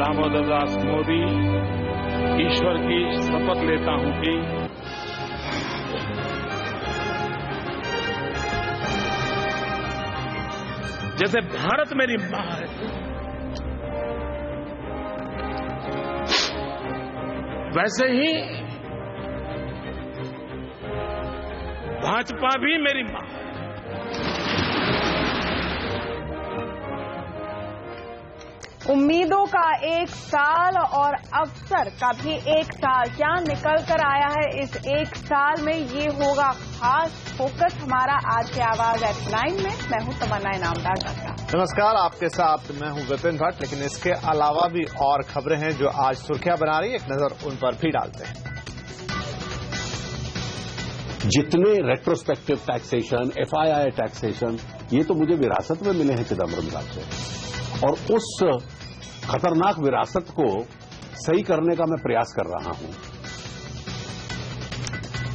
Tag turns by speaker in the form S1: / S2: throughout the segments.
S1: दामोदर दास मोदी ईश्वर की शपथ लेता हूं कि जैसे भारत मेरी मां है, वैसे ही भाजपा भी मेरी मां है।
S2: उम्मीदों का एक साल और अवसर का भी एक साल क्या निकल कर आया है। इस एक साल में ये होगा खास फोकस हमारा आज के आवाज हेडलाइन में। मैं हूं तमन्ना इनामदार डॉक्टर।
S3: नमस्कार, आपके साथ मैं हूं विपिन भट्ट। लेकिन इसके अलावा भी और खबरें हैं जो आज सुर्खियां बना रही है। एक नजर उन पर भी डालते हैं।
S4: जितने रेट्रोस्पेक्टिव टैक्सेशन, एफआईआई टैक्सेशन, ये तो मुझे विरासत में मिले हैं चिदम्बरम साहब से, और उस खतरनाक विरासत को सही करने का मैं प्रयास कर रहा हूं।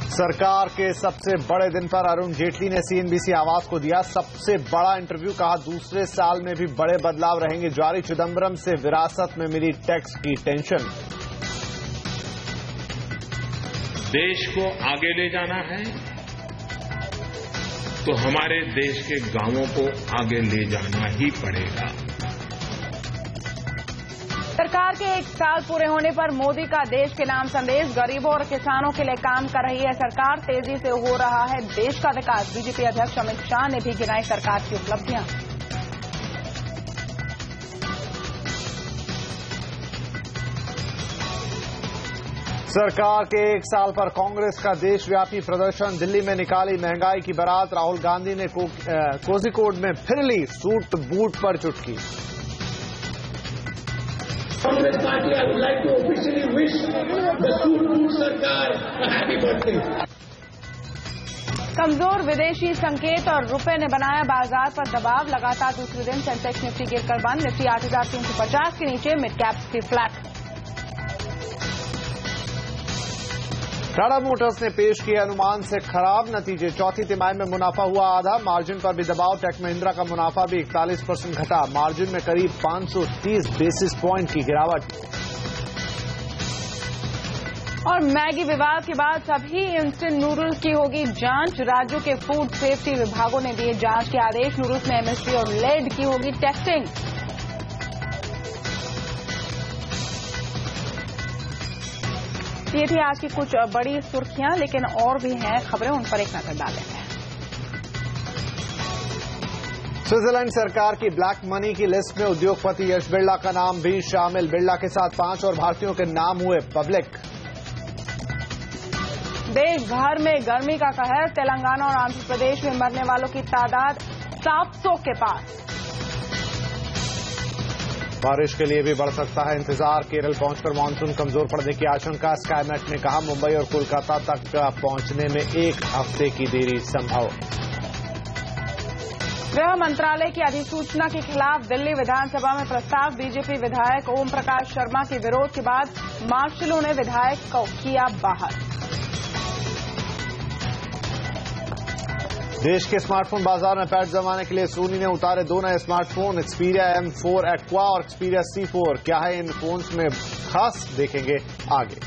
S3: सरकार के सबसे बड़े दिन पर अरुण जेटली ने सीएनबीसी आवाज को दिया सबसे बड़ा इंटरव्यू। कहा दूसरे साल में भी बड़े बदलाव रहेंगे जारी। चिदम्बरम से विरासत में मिली टैक्स की टेंशन।
S1: देश को आगे ले जाना है तो हमारे देश के गांवों को आगे ले जाना ही पड़ेगा।
S2: सरकार के एक साल पूरे होने पर मोदी का देश के नाम संदेश। गरीबों और किसानों के लिए काम कर रही है सरकार। तेजी से हो रहा है देश का विकास। बीजेपी अध्यक्ष अमित शाह ने भी गिनाई सरकार की उपलब्धियां।
S3: सरकार के एक साल पर कांग्रेस का देशव्यापी प्रदर्शन। दिल्ली में निकाली महंगाई की बारात। राहुल गांधी ने कोझिकोड में फिर ली सूट बूट पर चुटकी।
S5: Congress party, I would like to officially wish the Suit Sarkar a happy birthday.
S2: कमजोर विदेशी संकेत और रुपए ने बनाया बाजार पर दबाव। लगातार दूसरे दिन सेंसेक्स निफ्टी गिरकर बंद। निफ्टी 8,350 के नीचे। मिड कैप्स की फ्लैट।
S3: टाटा मोटर्स ने पेश किए अनुमान से खराब नतीजे। चौथी तिमाही में मुनाफा हुआ आधा। मार्जिन पर भी दबाव। टेक महिंद्रा का मुनाफा भी 41% घटा। मार्जिन में करीब 530 बेसिस पॉइंट की गिरावट।
S2: और मैगी विवाद के बाद सभी इंस्टेंट नूडल्स की होगी जांच। राज्यों के फूड सेफ्टी विभागों ने दिए जांच के आदेश। नूडल्स में एमएसपी और लेड की होगी टेस्टिंग। ये थी आज की कुछ बड़ी सुर्खियां, लेकिन और भी हैं खबरें, उन पर एक नजर डालेंगे।
S3: स्विट्जरलैंड सरकार की ब्लैक मनी की लिस्ट में उद्योगपति यश बिरला का नाम भी शामिल। बिरला के साथ 5 और भारतीयों के नाम हुए पब्लिक।
S2: देश भर में गर्मी का कहर। तेलंगाना और आंध्र प्रदेश में मरने वालों की तादाद 700 के पास।
S3: बारिश के लिए भी बढ़ सकता है इंतजार। केरल पहुंचकर मानसून कमजोर पड़ने की आशंका। स्काईमेट ने कहा मुंबई और कोलकाता तक पहुंचने में 1 हफ्ते की देरी संभव।
S2: गृह मंत्रालय की अधिसूचना के खिलाफ दिल्ली विधानसभा में प्रस्ताव। बीजेपी विधायक ओम प्रकाश शर्मा के विरोध के बाद मार्शलों ने विधायक को किया बाहर।
S3: देश के स्मार्टफोन बाजार में पैठ जमाने के लिए सोनी ने उतारे 2 नए स्मार्टफोन, एक्सपीरिया M4 एक्वा और एक्सपीरिया C4। क्या है इन फोन्स में खास, देखेंगे आगे।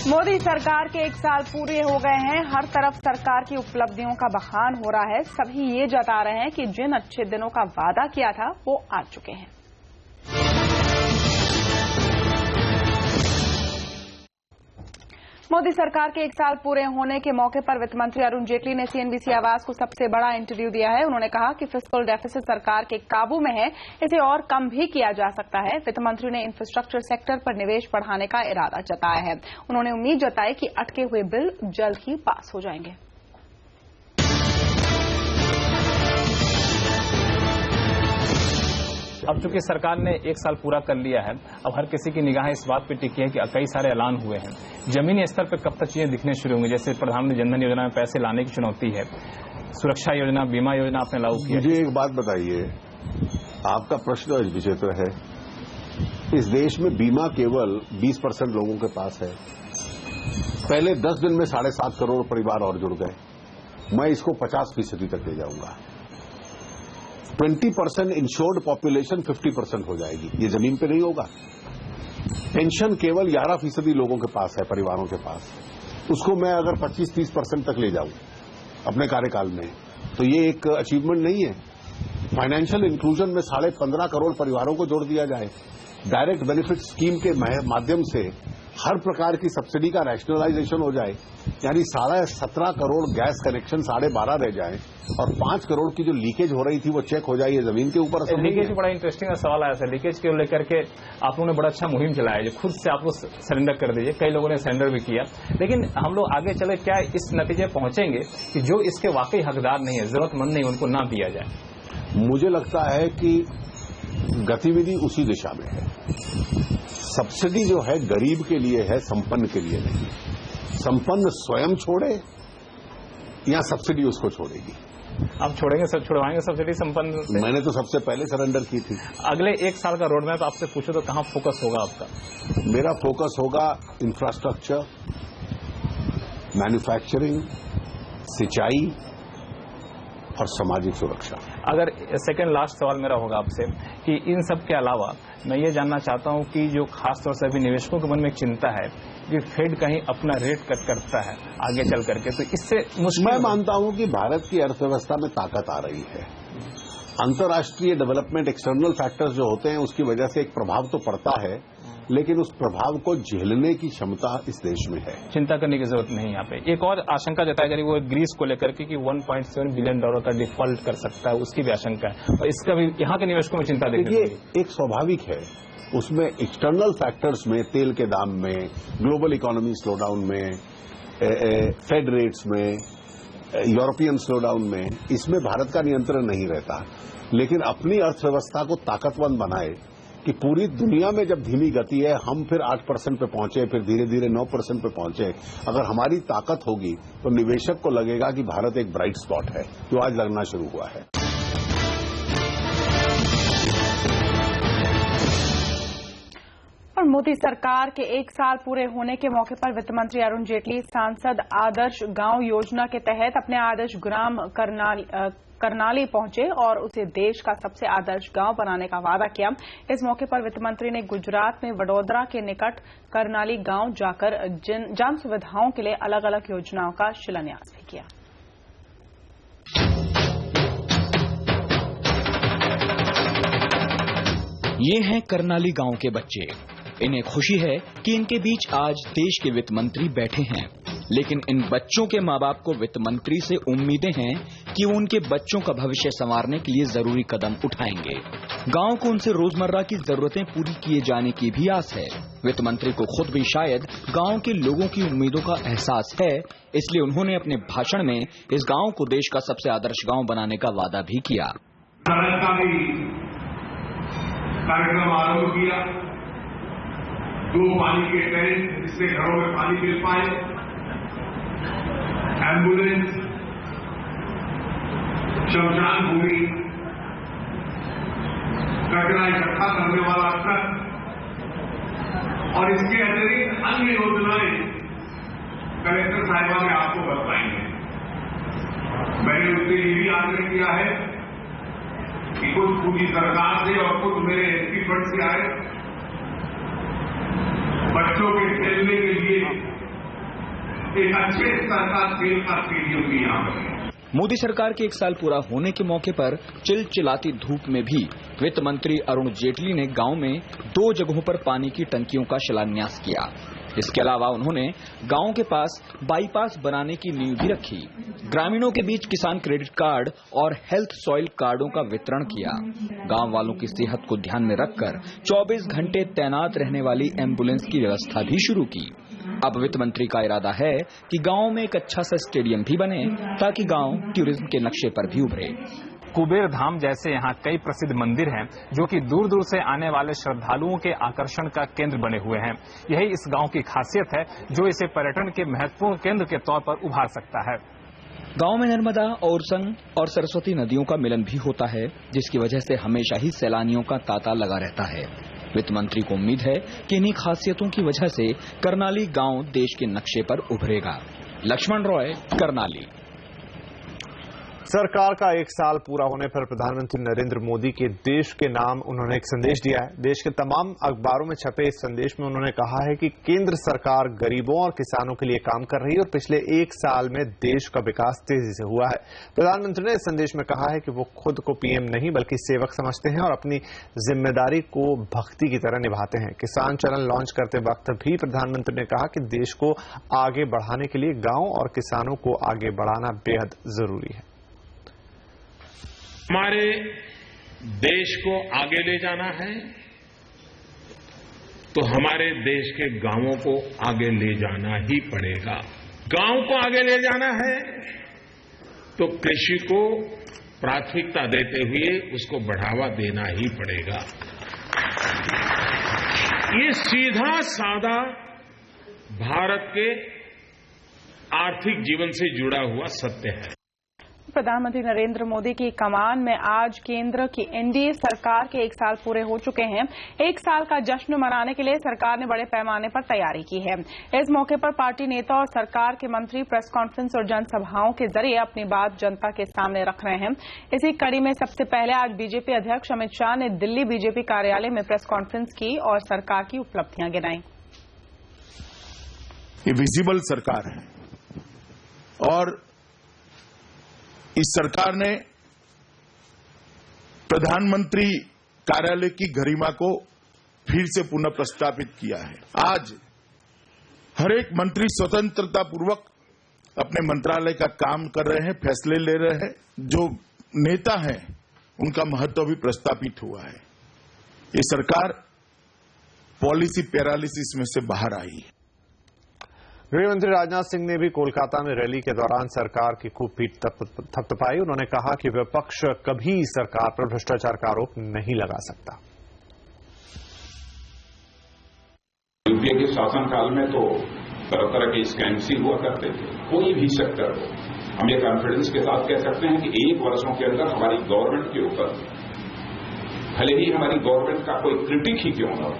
S2: मोदी सरकार के 1 साल पूरे हो गए हैं। हर तरफ सरकार की उपलब्धियों का बखान हो रहा है। सभी ये जता रहे हैं कि जिन अच्छे दिनों का वादा किया था वो आ चुके हैं। मोदी सरकार के 1 साल पूरे होने के मौके पर वित्त मंत्री अरुण जेटली ने सीएनबीसी आवाज को सबसे बड़ा इंटरव्यू दिया है। उन्होंने कहा कि फिस्कल डेफिसिट सरकार के काबू में है, इसे और कम भी किया जा सकता है। वित्त मंत्री ने इंफ्रास्ट्रक्चर सेक्टर पर निवेश बढ़ाने का इरादा जताया है। उन्होंने उम्मीद जताई कि अटके हुए बिल जल्द ही पास हो जाएंगे।
S6: अब चूंकि सरकार ने 1 साल पूरा कर लिया है, अब हर किसी की निगाहें इस बात पे टिकी है कि कई सारे ऐलान हुए हैं। जमीनी स्तर पर कब तक चीजें दिखने शुरू होंगी? जैसे प्रधानमंत्री जनधन योजना में पैसे लाने की चुनौती है, सुरक्षा योजना, बीमा योजना आपने लागू की है।
S4: मुझे एक बात बताइए, आपका प्रश्न विचित्र है। इस देश में बीमा केवल 20% लोगों के पास है। पहले 10 दिन में 7.5 करोड़ परिवार और जुड़ गए। मैं इसको 50% तक ले जाऊंगा। 20% इंश्योर्ड पॉपुलेशन 50% हो जाएगी। ये जमीन पे नहीं होगा। पेंशन केवल 11% लोगों के पास है, परिवारों के पास। उसको मैं अगर 25-30% तक ले जाऊं अपने कार्यकाल में, तो ये एक अचीवमेंट नहीं है। फाइनेंशियल इंक्लूजन में 15.5 करोड़ परिवारों को जोड़ दिया जाए। डायरेक्ट बेनिफिट स्कीम के माध्यम से हर प्रकार की सब्सिडी का रैशनलाइजेशन हो जाए, यानी 17.5 करोड़ गैस कनेक्शन 12.5 रह जाए और 5 करोड़ की जो लीकेज हो रही थी वो चेक हो जाए। ये जमीन के ऊपर
S6: लीकेज बड़ा इंटरेस्टिंग सवाल आया था। लीकेज को लेकर के आप लोगों ने बड़ा अच्छा मुहिम चलाया, जो खुद से आप लोग सरेंडर कर दीजिए। कई लोगों ने सरेंडर भी किया, लेकिन हम लोग आगे चले क्या इस नतीजे पहुंचेंगे कि जो इसके वाकई हकदार नहीं है, जरूरतमंद नहीं, उनको ना दिया जाए?
S4: मुझे लगता है कि गतिविधि उसी दिशा में है। सब्सिडी जो है गरीब के लिए है, संपन्न के लिए नहीं। संपन्न स्वयं छोड़े या सब्सिडी उसको छोड़ेगी?
S6: आप छोड़ेंगे, सब छुड़वाएंगे सब्सिडी संपन्न से?
S4: मैंने तो सबसे पहले सरेंडर की थी।
S6: अगले 1 साल का रोड मैप आपसे पूछो तो कहां फोकस होगा आपका?
S4: मेरा फोकस होगा इंफ्रास्ट्रक्चर, मैन्युफैक्चरिंग, सिंचाई और सामाजिक सुरक्षा।
S6: अगर सेकंड लास्ट सवाल मेरा होगा आपसे कि इन सब के अलावा मैं ये जानना चाहता हूं कि जो खासतौर से अभी निवेशकों के मन में एक चिंता है कि फेड कहीं अपना रेट कट करता है आगे चल करके, तो इससे मुश्किल। मैं
S4: मानता हूं कि भारत की अर्थव्यवस्था में ताकत आ रही है। अंतर्राष्ट्रीय डेवलपमेंट, एक्सटर्नल फैक्टर्स जो होते हैं उसकी वजह से एक प्रभाव तो पड़ता है, लेकिन उस प्रभाव को झेलने की क्षमता इस देश में है। चिंता करने की जरूरत नहीं। यहाँ पे एक और आशंका जताई जा रही है, वो ग्रीस को लेकर के कि $1.7 बिलियन का डिफॉल्ट कर सकता है, उसकी भी आशंका है, और इसका भी यहाँ के निवेशकों में चिंता देखिए। एक स्वाभाविक है, उसमें एक्सटर्नल फैक्टर्स में, तेल के दाम में, ग्लोबल इकोनॉमी स्लोडाउन में, फेड रेट्स में, यूरोपियन स्लोडाउन में, इसमें भारत का नियंत्रण नहीं रहता। लेकिन अपनी अर्थव्यवस्था को ताकतवर बनाए कि पूरी दुनिया में जब धीमी गति है, हम फिर 8% पे पहुंचे, फिर धीरे धीरे 9% पे पहुंचे। अगर हमारी ताकत होगी तो निवेशक को लगेगा कि भारत एक ब्राइट स्पॉट है, जो आज लगना शुरू हुआ है।
S2: और मोदी सरकार के 1 साल पूरे होने के मौके पर वित्त मंत्री अरुण जेटली सांसद आदर्श गांव योजना के तहत अपने आदर्श ग्राम करनाली पहुंचे और उसे देश का सबसे आदर्श गांव बनाने का वादा किया। इस मौके पर वित्त मंत्री ने गुजरात में वडोदरा के निकट करनाली गांव जाकर जन सुविधाओं के लिए अलग अलग योजनाओं का शिलान्यास भी किया।
S7: ये हैं करनाली गांव के बच्चे। इन्हें खुशी है कि इनके बीच आज देश के वित्त मंत्री बैठे हैं, लेकिन इन बच्चों के माँ बाप को वित्त मंत्री से उम्मीदें हैं कि वो उनके बच्चों का भविष्य संवारने के लिए जरूरी कदम उठाएंगे। गांव को उनसे रोजमर्रा की जरूरतें पूरी किए जाने की भी आस है। वित्त मंत्री को खुद भी शायद गांव के लोगों की उम्मीदों का एहसास है, इसलिए उन्होंने अपने भाषण में इस गांव को देश का सबसे आदर्श गांव बनाने का वादा भी किया।
S5: कार्यक्रम आरंभ किया, 2 पानी के टैंक जिससे घरों में पानी मिल पाए, एम्बुलेंस, शमशान भूमि, कचरा इकट्ठा करने वाला ट्रक और इसके अतिरिक्त अन्य योजनाएं कलेक्टर साहिबा ने आपको बताएंगे। मैंने उससे ये भी आग्रह किया है कि कुछ पूंजी सरकार से और कुछ मेरे एसपी फंड से आए, बच्चों के खेलने के लिए एक अच्छे स्तर का खेल का स्टेडियम भी यहाँ बने।
S7: मोदी सरकार के 1 साल पूरा होने के मौके पर चिलचिलाती धूप में भी वित्त मंत्री अरुण जेटली ने गांव में 2 जगहों पर पानी की टंकियों का शिलान्यास किया। इसके अलावा उन्होंने गांव के पास बाईपास बनाने की नींव भी रखी। ग्रामीणों के बीच किसान क्रेडिट कार्ड और हेल्थ सॉइल कार्डों का वितरण किया। गांव वालों की सेहत को ध्यान में रखकर 24 घंटे तैनात रहने वाली एम्बुलेंस की व्यवस्था भी शुरू की। अब वित्त मंत्री का इरादा है कि गांव में एक अच्छा सा स्टेडियम भी बने ताकि गांव टूरिज्म के नक्शे पर भी उभरे।
S6: कुबेर धाम जैसे यहाँ कई प्रसिद्ध मंदिर हैं जो कि दूर दूर से आने वाले श्रद्धालुओं के आकर्षण का केंद्र बने हुए हैं। यही इस गांव की खासियत है जो इसे पर्यटन के महत्वपूर्ण केंद्र के तौर पर उभार सकता है।
S7: गांव में नर्मदा, ओरसंग और सरस्वती नदियों का मिलन भी होता है, जिसकी वजह से हमेशा ही सैलानियों का तांता लगा रहता है। वित्त मंत्री को उम्मीद है कि इन्हीं खासियतों की वजह से करनाली गांव देश के नक्शे पर उभरेगा। लक्ष्मण रॉय, करनाली।
S3: सरकार का एक साल पूरा होने पर प्रधानमंत्री नरेंद्र मोदी के देश के नाम उन्होंने एक संदेश दिया है। देश के तमाम अखबारों में छपे इस संदेश में उन्होंने कहा है कि केंद्र सरकार गरीबों और किसानों के लिए काम कर रही है और पिछले एक साल में देश का विकास तेजी से हुआ है। प्रधानमंत्री ने इस संदेश में कहा है कि वो खुद को पीएम नहीं बल्कि सेवक समझते हैं और अपनी जिम्मेदारी को भक्ति की तरह निभाते हैं। किसान चैनल लॉन्च करते वक्त भी प्रधानमंत्री ने कहा कि देश को आगे बढ़ाने के लिए गांव और किसानों को आगे बढ़ाना बेहद जरूरी है।
S1: हमारे देश को आगे ले जाना है तो हमारे देश के गांवों को आगे ले जाना ही पड़ेगा। गांव को आगे ले जाना है तो कृषि को प्राथमिकता देते हुए उसको बढ़ावा देना ही पड़ेगा। ये सीधा साधा भारत के आर्थिक जीवन से जुड़ा हुआ सत्य है।
S2: प्रधानमंत्री नरेंद्र मोदी की कमान में आज केंद्र की एनडीए सरकार के एक साल पूरे हो चुके हैं। एक साल का जश्न मनाने के लिए सरकार ने बड़े पैमाने पर तैयारी की है। इस मौके पर पार्टी नेता और सरकार के मंत्री प्रेस कॉन्फ्रेंस और जनसभाओं के जरिए अपनी बात जनता के सामने रख रहे हैं। इसी कड़ी में सबसे पहले आज बीजेपी अध्यक्ष अमित शाह ने दिल्ली बीजेपी कार्यालय में प्रेस कॉन्फ्रेंस की और सरकार की उपलब्धियां गिनाई।
S8: ये विजिबल सरकार है और इस सरकार ने प्रधानमंत्री कार्यालय की गरिमा को फिर से पुनः प्रस्तापित किया है। आज हर एक मंत्री स्वतंत्रता पूर्वक अपने मंत्रालय का काम कर रहे हैं, फैसले ले रहे हैं। जो नेता हैं उनका महत्व भी प्रस्तापित हुआ है। ये सरकार पॉलिसी पैरालिसिस में से बाहर आई है।
S3: गृहमंत्री राजनाथ सिंह ने भी कोलकाता में रैली के दौरान सरकार की खूब पीठ थपथपाई। उन्होंने कहा कि विपक्ष कभी सरकार पर भ्रष्टाचार का आरोप नहीं लगा सकता।
S9: यूपीए के शासनकाल में तो तरह तरह के स्कैम्स ही हुआ करते थे। कोई भी सेक्टर हो, हम ये कॉन्फिडेंस के साथ कह सकते हैं कि 1 वर्षों के अंदर हमारी गवर्नमेंट के ऊपर, भले ही हमारी गवर्नमेंट का कोई क्रिटिक ही क्यों न हो,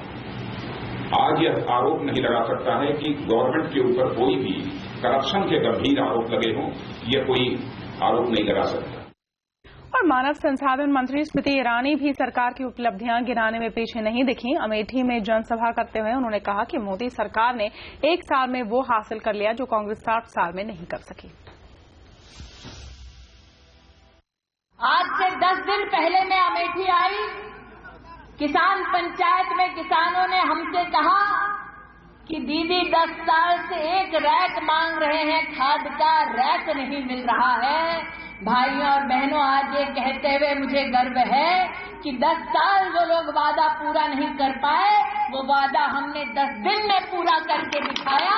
S9: आज यह आरोप नहीं लगा सकता है कि गवर्नमेंट के ऊपर कोई भी करप्शन के गंभीर आरोप लगे हों। यह कोई आरोप नहीं लगा सकता।
S2: और मानव संसाधन मंत्री स्मृति ईरानी भी सरकार की उपलब्धियां गिनाने में पीछे नहीं दिखी। अमेठी में जनसभा करते हुए उन्होंने कहा कि मोदी सरकार ने एक साल में वो हासिल कर लिया जो कांग्रेस 60 साल में नहीं कर सकी।
S10: आज से 10 दिन पहले मैं अमेठी आई। किसान पंचायत में किसानों ने हमसे कहा कि दीदी 10 साल से एक रैक मांग रहे हैं, खाद का रैक नहीं मिल रहा है। भाइयों और बहनों, आज ये कहते हुए मुझे गर्व है कि 10 साल जो लोग वादा पूरा नहीं कर पाए, वो वादा हमने 10 दिन में पूरा करके दिखाया।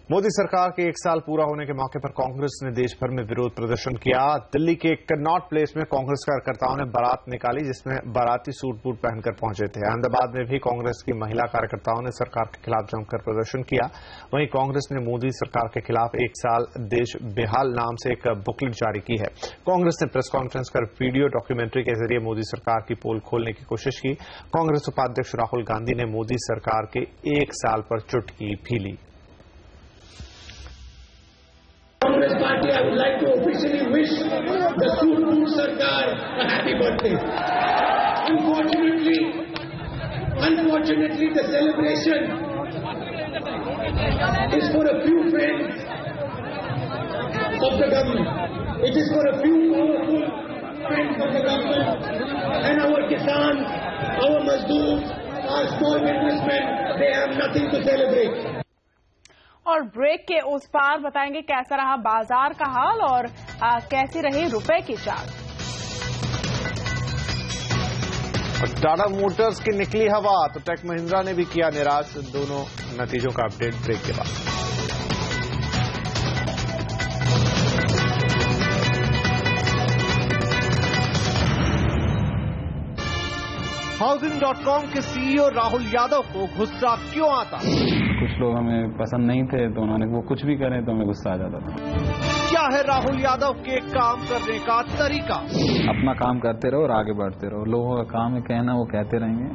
S3: मोदी सरकार के एक साल पूरा होने के मौके पर कांग्रेस ने देश भर में विरोध प्रदर्शन किया। दिल्ली के कनॉट प्लेस में कांग्रेस कार्यकर्ताओं ने बारात निकाली, जिसमें बाराती सूट बूट पहनकर पहुंचे थे। अहमदाबाद में भी कांग्रेस की महिला कार्यकर्ताओं ने सरकार के खिलाफ जमकर प्रदर्शन किया। वहीं कांग्रेस ने मोदी सरकार के खिलाफ एक साल देश बेहाल नाम से एक बुकलेट जारी की है। कांग्रेस ने प्रेस कॉन्फ्रेंस कर वीडियो डॉक्यूमेंट्री के जरिए मोदी सरकार की पोल खोलने की कोशिश की। कांग्रेस उपाध्यक्ष राहुल गांधी ने मोदी सरकार के एक साल पर चुटकी भी ली।
S11: Congress party, I would like to officially wish the Sood Sarkar a happy birthday. Unfortunately, the celebration is for a few friends of the government. It is for a few powerful friends of the government, and our Kisan, our Mazdoor, our small businessmen, they have nothing to celebrate.
S2: और break के उस पार बताएंगे कैसा रहा बाजार का हाल और कैसी रही रुपए की चाल।
S3: टाटा मोटर्स की निकली हवा तो टेक महिंद्रा ने भी किया निराश। दोनों नतीजों का अपडेट ब्रेक के बाद। Housing.com के सीईओ राहुल यादव को गुस्सा क्यों आता?
S6: कुछ लोग हमें पसंद नहीं थे तो उन्होंने वो कुछ भी करें तो हमें गुस्सा आ जाता था।
S3: क्या है राहुल यादव के काम करने का तरीका?
S6: अपना काम करते रहो और आगे बढ़ते रहो। लोगों का काम है कहना, वो कहते रहेंगे।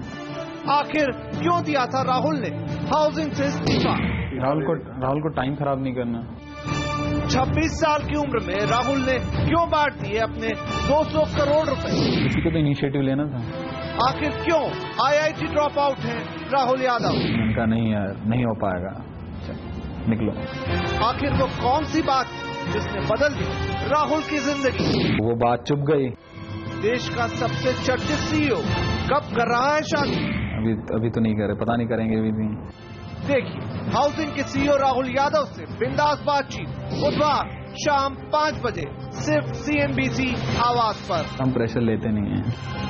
S3: आखिर क्यों दिया था राहुल ने हाउसिंग से इस्तीफा?
S6: राहुल को टाइम खराब नहीं करना।
S3: 26 साल की उम्र में राहुल ने क्यों बांट दिए अपने 200 करोड़ रुपए?
S6: किसी को तो इनिशिएटिव लेना था।
S3: आखिर क्यों IIT ड्रॉप आउट हैं राहुल यादव?
S6: उनका नहीं यार, नहीं हो पाएगा, निकलो।
S3: आखिर वो कौन सी बात थी जिसने बदल दी राहुल की जिंदगी?
S6: वो बात चुप गई।
S3: देश का सबसे चर्चित CEO कब कर रहा है शादी?
S6: अभी तो नहीं करे, पता नहीं करेंगे अभी भी।
S3: देखिए हाउसिंग के CEO राहुल यादव से बिंदास बातचीत बुधवार शाम 5 बजे सिर्फ CNBC आवाज पर।
S6: हम प्रेशर लेते नहीं हैं।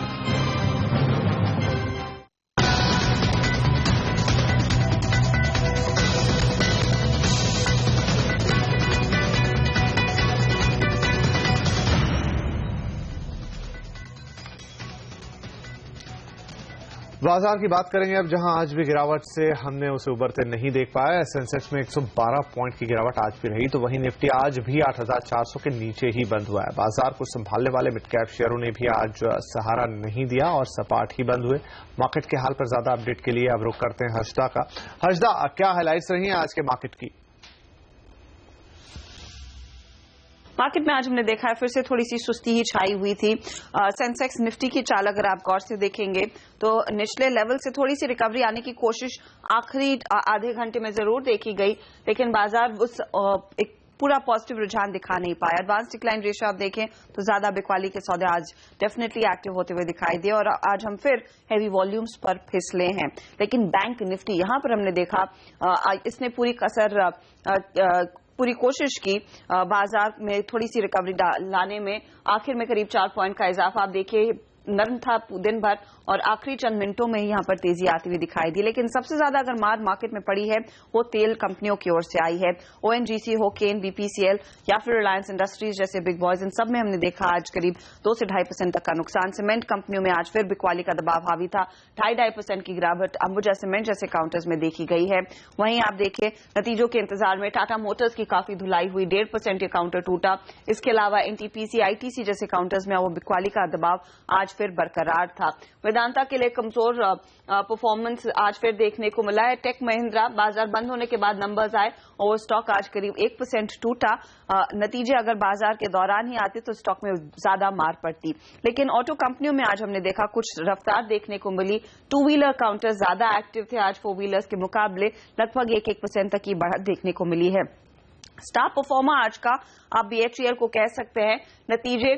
S3: बाजार की बात करेंगे अब, जहां आज भी गिरावट से हमने उसे उबरते नहीं देख पाया। सेंसेक्स में 112 पॉइंट की गिरावट आज भी रही, तो वहीं निफ्टी आज भी 8,400 के नीचे ही बंद हुआ है। बाजार को संभालने वाले मिड कैप शेयरों ने भी आज सहारा नहीं दिया और सपाट ही बंद हुए। मार्केट के हाल पर ज्यादा अपडेट के लिए अब रुख करते हैं हर्षदा का। हर्षदा, क्या हाइलाइट्स रही हैं आज के मार्केट की?
S2: मार्केट में आज हमने देखा है फिर से थोड़ी सी सुस्ती ही छाई हुई थी। सेंसेक्स निफ्टी की चाल अगर आप गौर से देखेंगे तो निचले लेवल से थोड़ी सी रिकवरी आने की कोशिश आखिरी आधे घंटे में जरूर देखी गई, लेकिन बाजार उस एक पूरा पॉजिटिव रुझान दिखा नहीं पाया। एडवांस डिक्लाइन रेशियो आप देखें तो ज्यादा बिकवाली के सौदे आज डेफिनेटली एक्टिव होते हुए दिखाई दिए और आज हम फिर हैवी वॉल्यूम्स पर फिसले हैं। लेकिन बैंक निफ्टी यहां पर हमने देखा इसने पूरी कसर पूरी कोशिश की बाजार में थोड़ी सी रिकवरी लाने में। आखिर में करीब 4 पॉइंट का इजाफा आप देखिए, नरम था दिन भर और आखिरी चंद मिनटों में ही यहां पर तेजी आती हुई दिखाई दी। लेकिन सबसे ज्यादा अगर मार मार्केट में पड़ी है वो तेल कंपनियों की ओर से आई है। ONGC हो, केन, BPCL या फिर रिलायंस इंडस्ट्रीज जैसे बिग बॉयज, इन सब में हमने देखा आज करीब 2 से 2.5% तक का नुकसान। सीमेंट कंपनियों में आज फिर बिकवाली का दबाव हावी था। 2.5% की गिरावट अंबुजा सीमेंट जैसे काउंटर्स में देखी गई है। वहीं आप देखें नतीजों के इंतजार में टाटा मोटर्स की काफी धुलाई हुई, 1.5% का काउंटर टूटा। इसके अलावा NTPC, ITC जैसे काउंटर्स में वो बिकवाली का दबाव आज फिर बरकरार था। वेदांता के लिए कमजोर परफॉर्मेंस आज फिर देखने को मिला है। टेक महिंद्रा बाजार बंद होने के बाद नंबर्स आए और वो स्टॉक आज करीब 1% टूटा। नतीजे अगर बाजार के दौरान ही आते तो स्टॉक में ज्यादा मार पड़ती। लेकिन ऑटो कंपनियों में आज हमने देखा कुछ रफ्तार देखने को मिली। 2 व्हीलर काउंटर ज्यादा एक्टिव थे आज 4 व्हीलर्स के मुकाबले, लगभग 1% तक की बढ़त देखने को मिली है। स्टार परफॉर्मर आज का आप BHEL को कह सकते हैं, नतीजे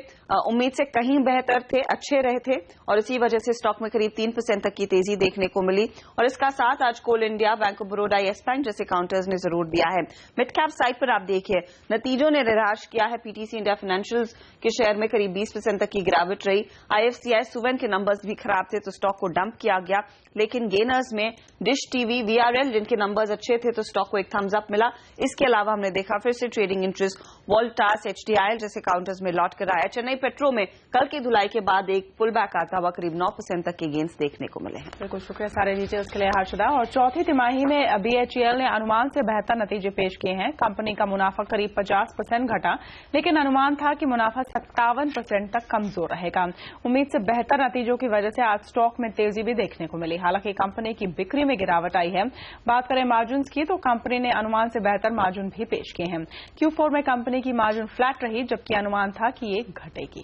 S2: उम्मीद से कहीं बेहतर थे, अच्छे रहे थे और इसी वजह से स्टॉक में करीब 3% तक की तेजी देखने को मिली। और इसका साथ आज Coal India, bank of Baroda, Yes Bank जैसे काउंटर्स ने जरूर दिया है। मिड कैप साइड पर आप देखिए नतीजों ने निराश किया है। PTC इंडिया फाइनेंशियल्स के शेयर में करीब 20% तक की गिरावट रही। IFCI सुवेन के नंबर्स भी खराब थे तो स्टॉक को डंप किया गया। लेकिन गेनर्स में डिश टीवी, VRL जिनके नंबर्स अच्छे थे तो स्टॉक को एक थम्स अप मिला। इसके अलावा हमने देखा फिर से ट्रेडिंग इंटरेस्ट वोल्टास, HDIL जैसे काउंटर्स में लौट कर आया। चेन्नई पेट्रो में कल की धुलाई के बाद एक पुल बैक आता हुआ करीब 9% तक के गेंस देखने को मिले हैं। बिल्कुल, शुक्रिया सारे डिटेल्स के लिए हर्षदा। और चौथी तिमाही में BHEL ने अनुमान से बेहतर नतीजे पेश किए हैं। कंपनी का मुनाफा करीब 50% घटा, लेकिन अनुमान था कि मुनाफा 57% तक कमजोर रहेगा। उम्मीद से बेहतर नतीजों की वजह से आज स्टॉक में तेजी भी देखने को मिली। हालांकि कंपनी की बिक्री में गिरावट आई है। बात करें मार्जिन की तो कंपनी ने अनुमान से बेहतर मार्जिन भी पेश किए हैं। Q4 में कंपनी की मार्जिन फ्लैट रही, जबकि अनुमान था कि ये घटेगी।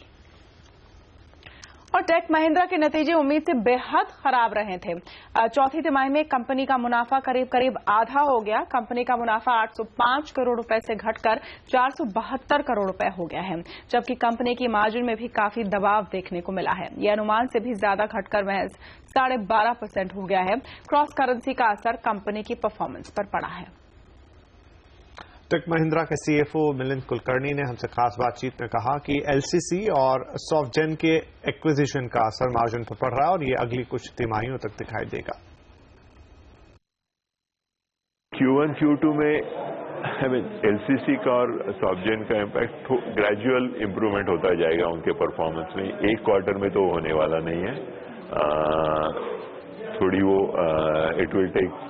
S2: और टेक महिंद्रा के नतीजे उम्मीद से बेहद खराब रहे थे। चौथी तिमाही में कंपनी का मुनाफा करीब आधा हो गया। कंपनी का मुनाफा 805 करोड़ रुपए से घटकर 472 करोड़ रुपए हो गया है, जबकि कंपनी की मार्जिन में भी काफी दबाव देखने को मिला है। यह अनुमान से भी ज्यादा घटकर महज 12.5% हो गया है। क्रॉस करेंसी का असर कंपनी की परफॉर्मेंस पर पड़ा है।
S3: टेक महिंद्रा के CFO मिलिंद कुलकर्णी ने हमसे खास बातचीत में कहा कि LCC और सॉफ्टजेन के एक्विजिशन का असर मार्जिन पर पड़ रहा है और ये अगली कुछ तिमाहियों तक दिखाई देगा।
S12: Q1, Q2 में LCC का और सॉफ्टजेन का इम्पैक्ट ग्रेजुअल इंप्रूवमेंट होता जाएगा उनके परफॉर्मेंस में। एक क्वार्टर में तो होने वाला नहीं है, थोड़ी वो it will take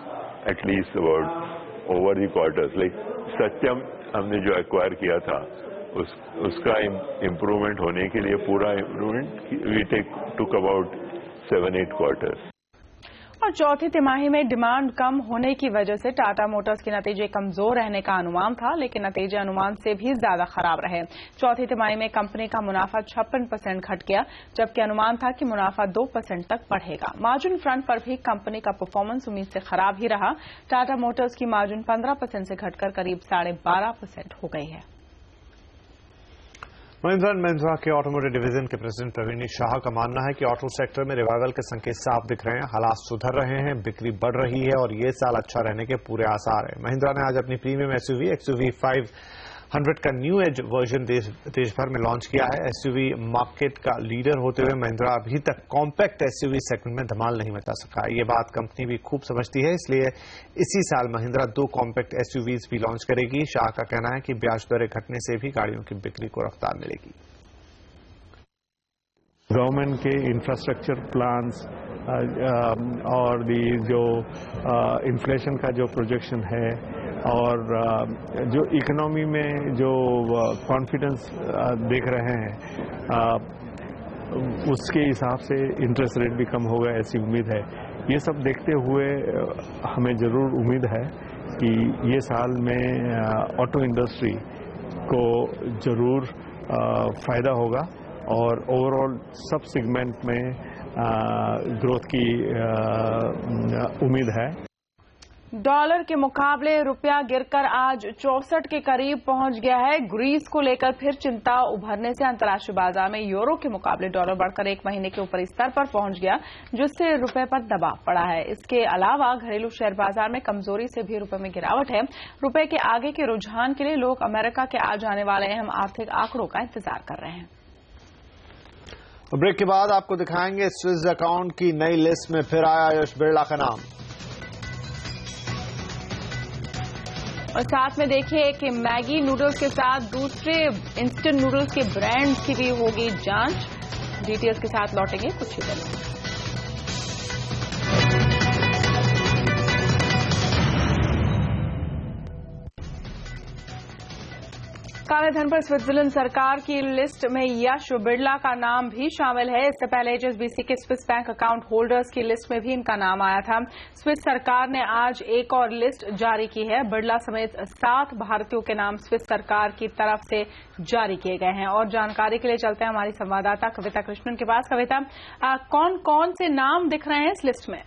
S12: at least about over the quarters. Like Satyam हमने जो एक्वायर किया था उसका इम्प्रूवमेंट होने के लिए पूरा improvement we took about 7-8 quarters.
S2: और चौथी तिमाही में डिमांड कम होने की वजह से टाटा मोटर्स के नतीजे कमजोर रहने का अनुमान था, लेकिन नतीजे अनुमान से भी ज्यादा खराब रहे। चौथी तिमाही में कंपनी का मुनाफा 56% घट गया, जबकि अनुमान था कि मुनाफा 2% तक बढ़ेगा। मार्जिन फ्रंट पर भी कंपनी का परफॉर्मेंस उम्मीद से खराब ही रहा। टाटा मोटर्स की मार्जिन 15% से घटकर करीब 12.5% हो गई है।
S3: महिंद्रा एंड महिंद्रा के ऑटोमोटिव डिवीजन के प्रेसिडेंट प्रवीण शाह का मानना है कि ऑटो सेक्टर में रिवाइवल के संकेत साफ दिख रहे हैं, हालात सुधर रहे हैं, बिक्री बढ़ रही है और ये साल अच्छा रहने के पूरे आसार है। महिंद्रा ने आज अपनी प्रीमियम एसयूवी XUV 500 का न्यू एज वर्जन देश भर में लॉन्च किया है। एसयूवी मार्केट का लीडर होते हुए महिंद्रा अभी तक कॉम्पैक्ट एसयूवी सेगमेंट में धमाल नहीं मचा सका। ये बात कंपनी भी खूब समझती है, इसलिए इसी साल महिंद्रा 2 कॉम्पैक्ट एसयूवीज भी लॉन्च करेगी। शाह का कहना है कि ब्याज दरें घटने से भी गाड़ियों की बिक्री को रफ्तार मिलेगी।
S12: गवर्नमेंट के इंफ्रास्ट्रक्चर प्लान्स और जो इन्फ्लेशन का जो प्रोजेक्शन है और जो इकोनॉमी में जो कॉन्फिडेंस देख रहे हैं उसके हिसाब से इंटरेस्ट रेट भी कम होगा, ऐसी उम्मीद है। ये सब देखते हुए हमें जरूर उम्मीद है कि ये साल में ऑटो इंडस्ट्री को जरूर फायदा होगा और ओवरऑल सब सेगमेंट में ग्रोथ की उम्मीद है।
S2: डॉलर के मुकाबले रुपया गिरकर आज 64 के करीब पहुंच गया है। ग्रीस को लेकर फिर चिंता उभरने से अंतर्राष्ट्रीय बाजार में यूरो के मुकाबले डॉलर बढ़कर 1 महीने के ऊपरी स्तर पर पहुंच गया, जिससे रुपए पर दबाव पड़ा है। इसके अलावा घरेलू शेयर बाजार में कमजोरी से भी रुपए में गिरावट है। रुपए के आगे के रुझान के लिए लोग अमेरिका के आज आने वाले अहम आर्थिक आंकड़ों का इंतजार कर रहे हैं।
S3: ब्रेक के बाद आपको दिखाएंगे स्विस अकाउंट की नई लिस्ट में फिर आया यश बिरला का नाम,
S2: और साथ में देखिए कि मैगी नूडल्स के साथ दूसरे इंस्टेंट नूडल्स के ब्रांड्स की भी होगी जांच। डिटेल्स के साथ लौटेंगे कुछ ही देर में। काले धन पर स्विट्जरलैंड सरकार की लिस्ट में यश बिरला का नाम भी शामिल है। इससे पहले HSBC के स्विस बैंक अकाउंट होल्डर्स की लिस्ट में भी इनका नाम आया था। स्विस सरकार ने आज एक और लिस्ट जारी की है। बिरला समेत 7 भारतीयों के नाम स्विस सरकार की तरफ से जारी किए गए हैं। और जानकारी के लिए चलते हैं हमारी संवाददाता कविता कृष्णन के पास। कविता, कौन कौन से नाम दिख रहे हैं इस लिस्ट में?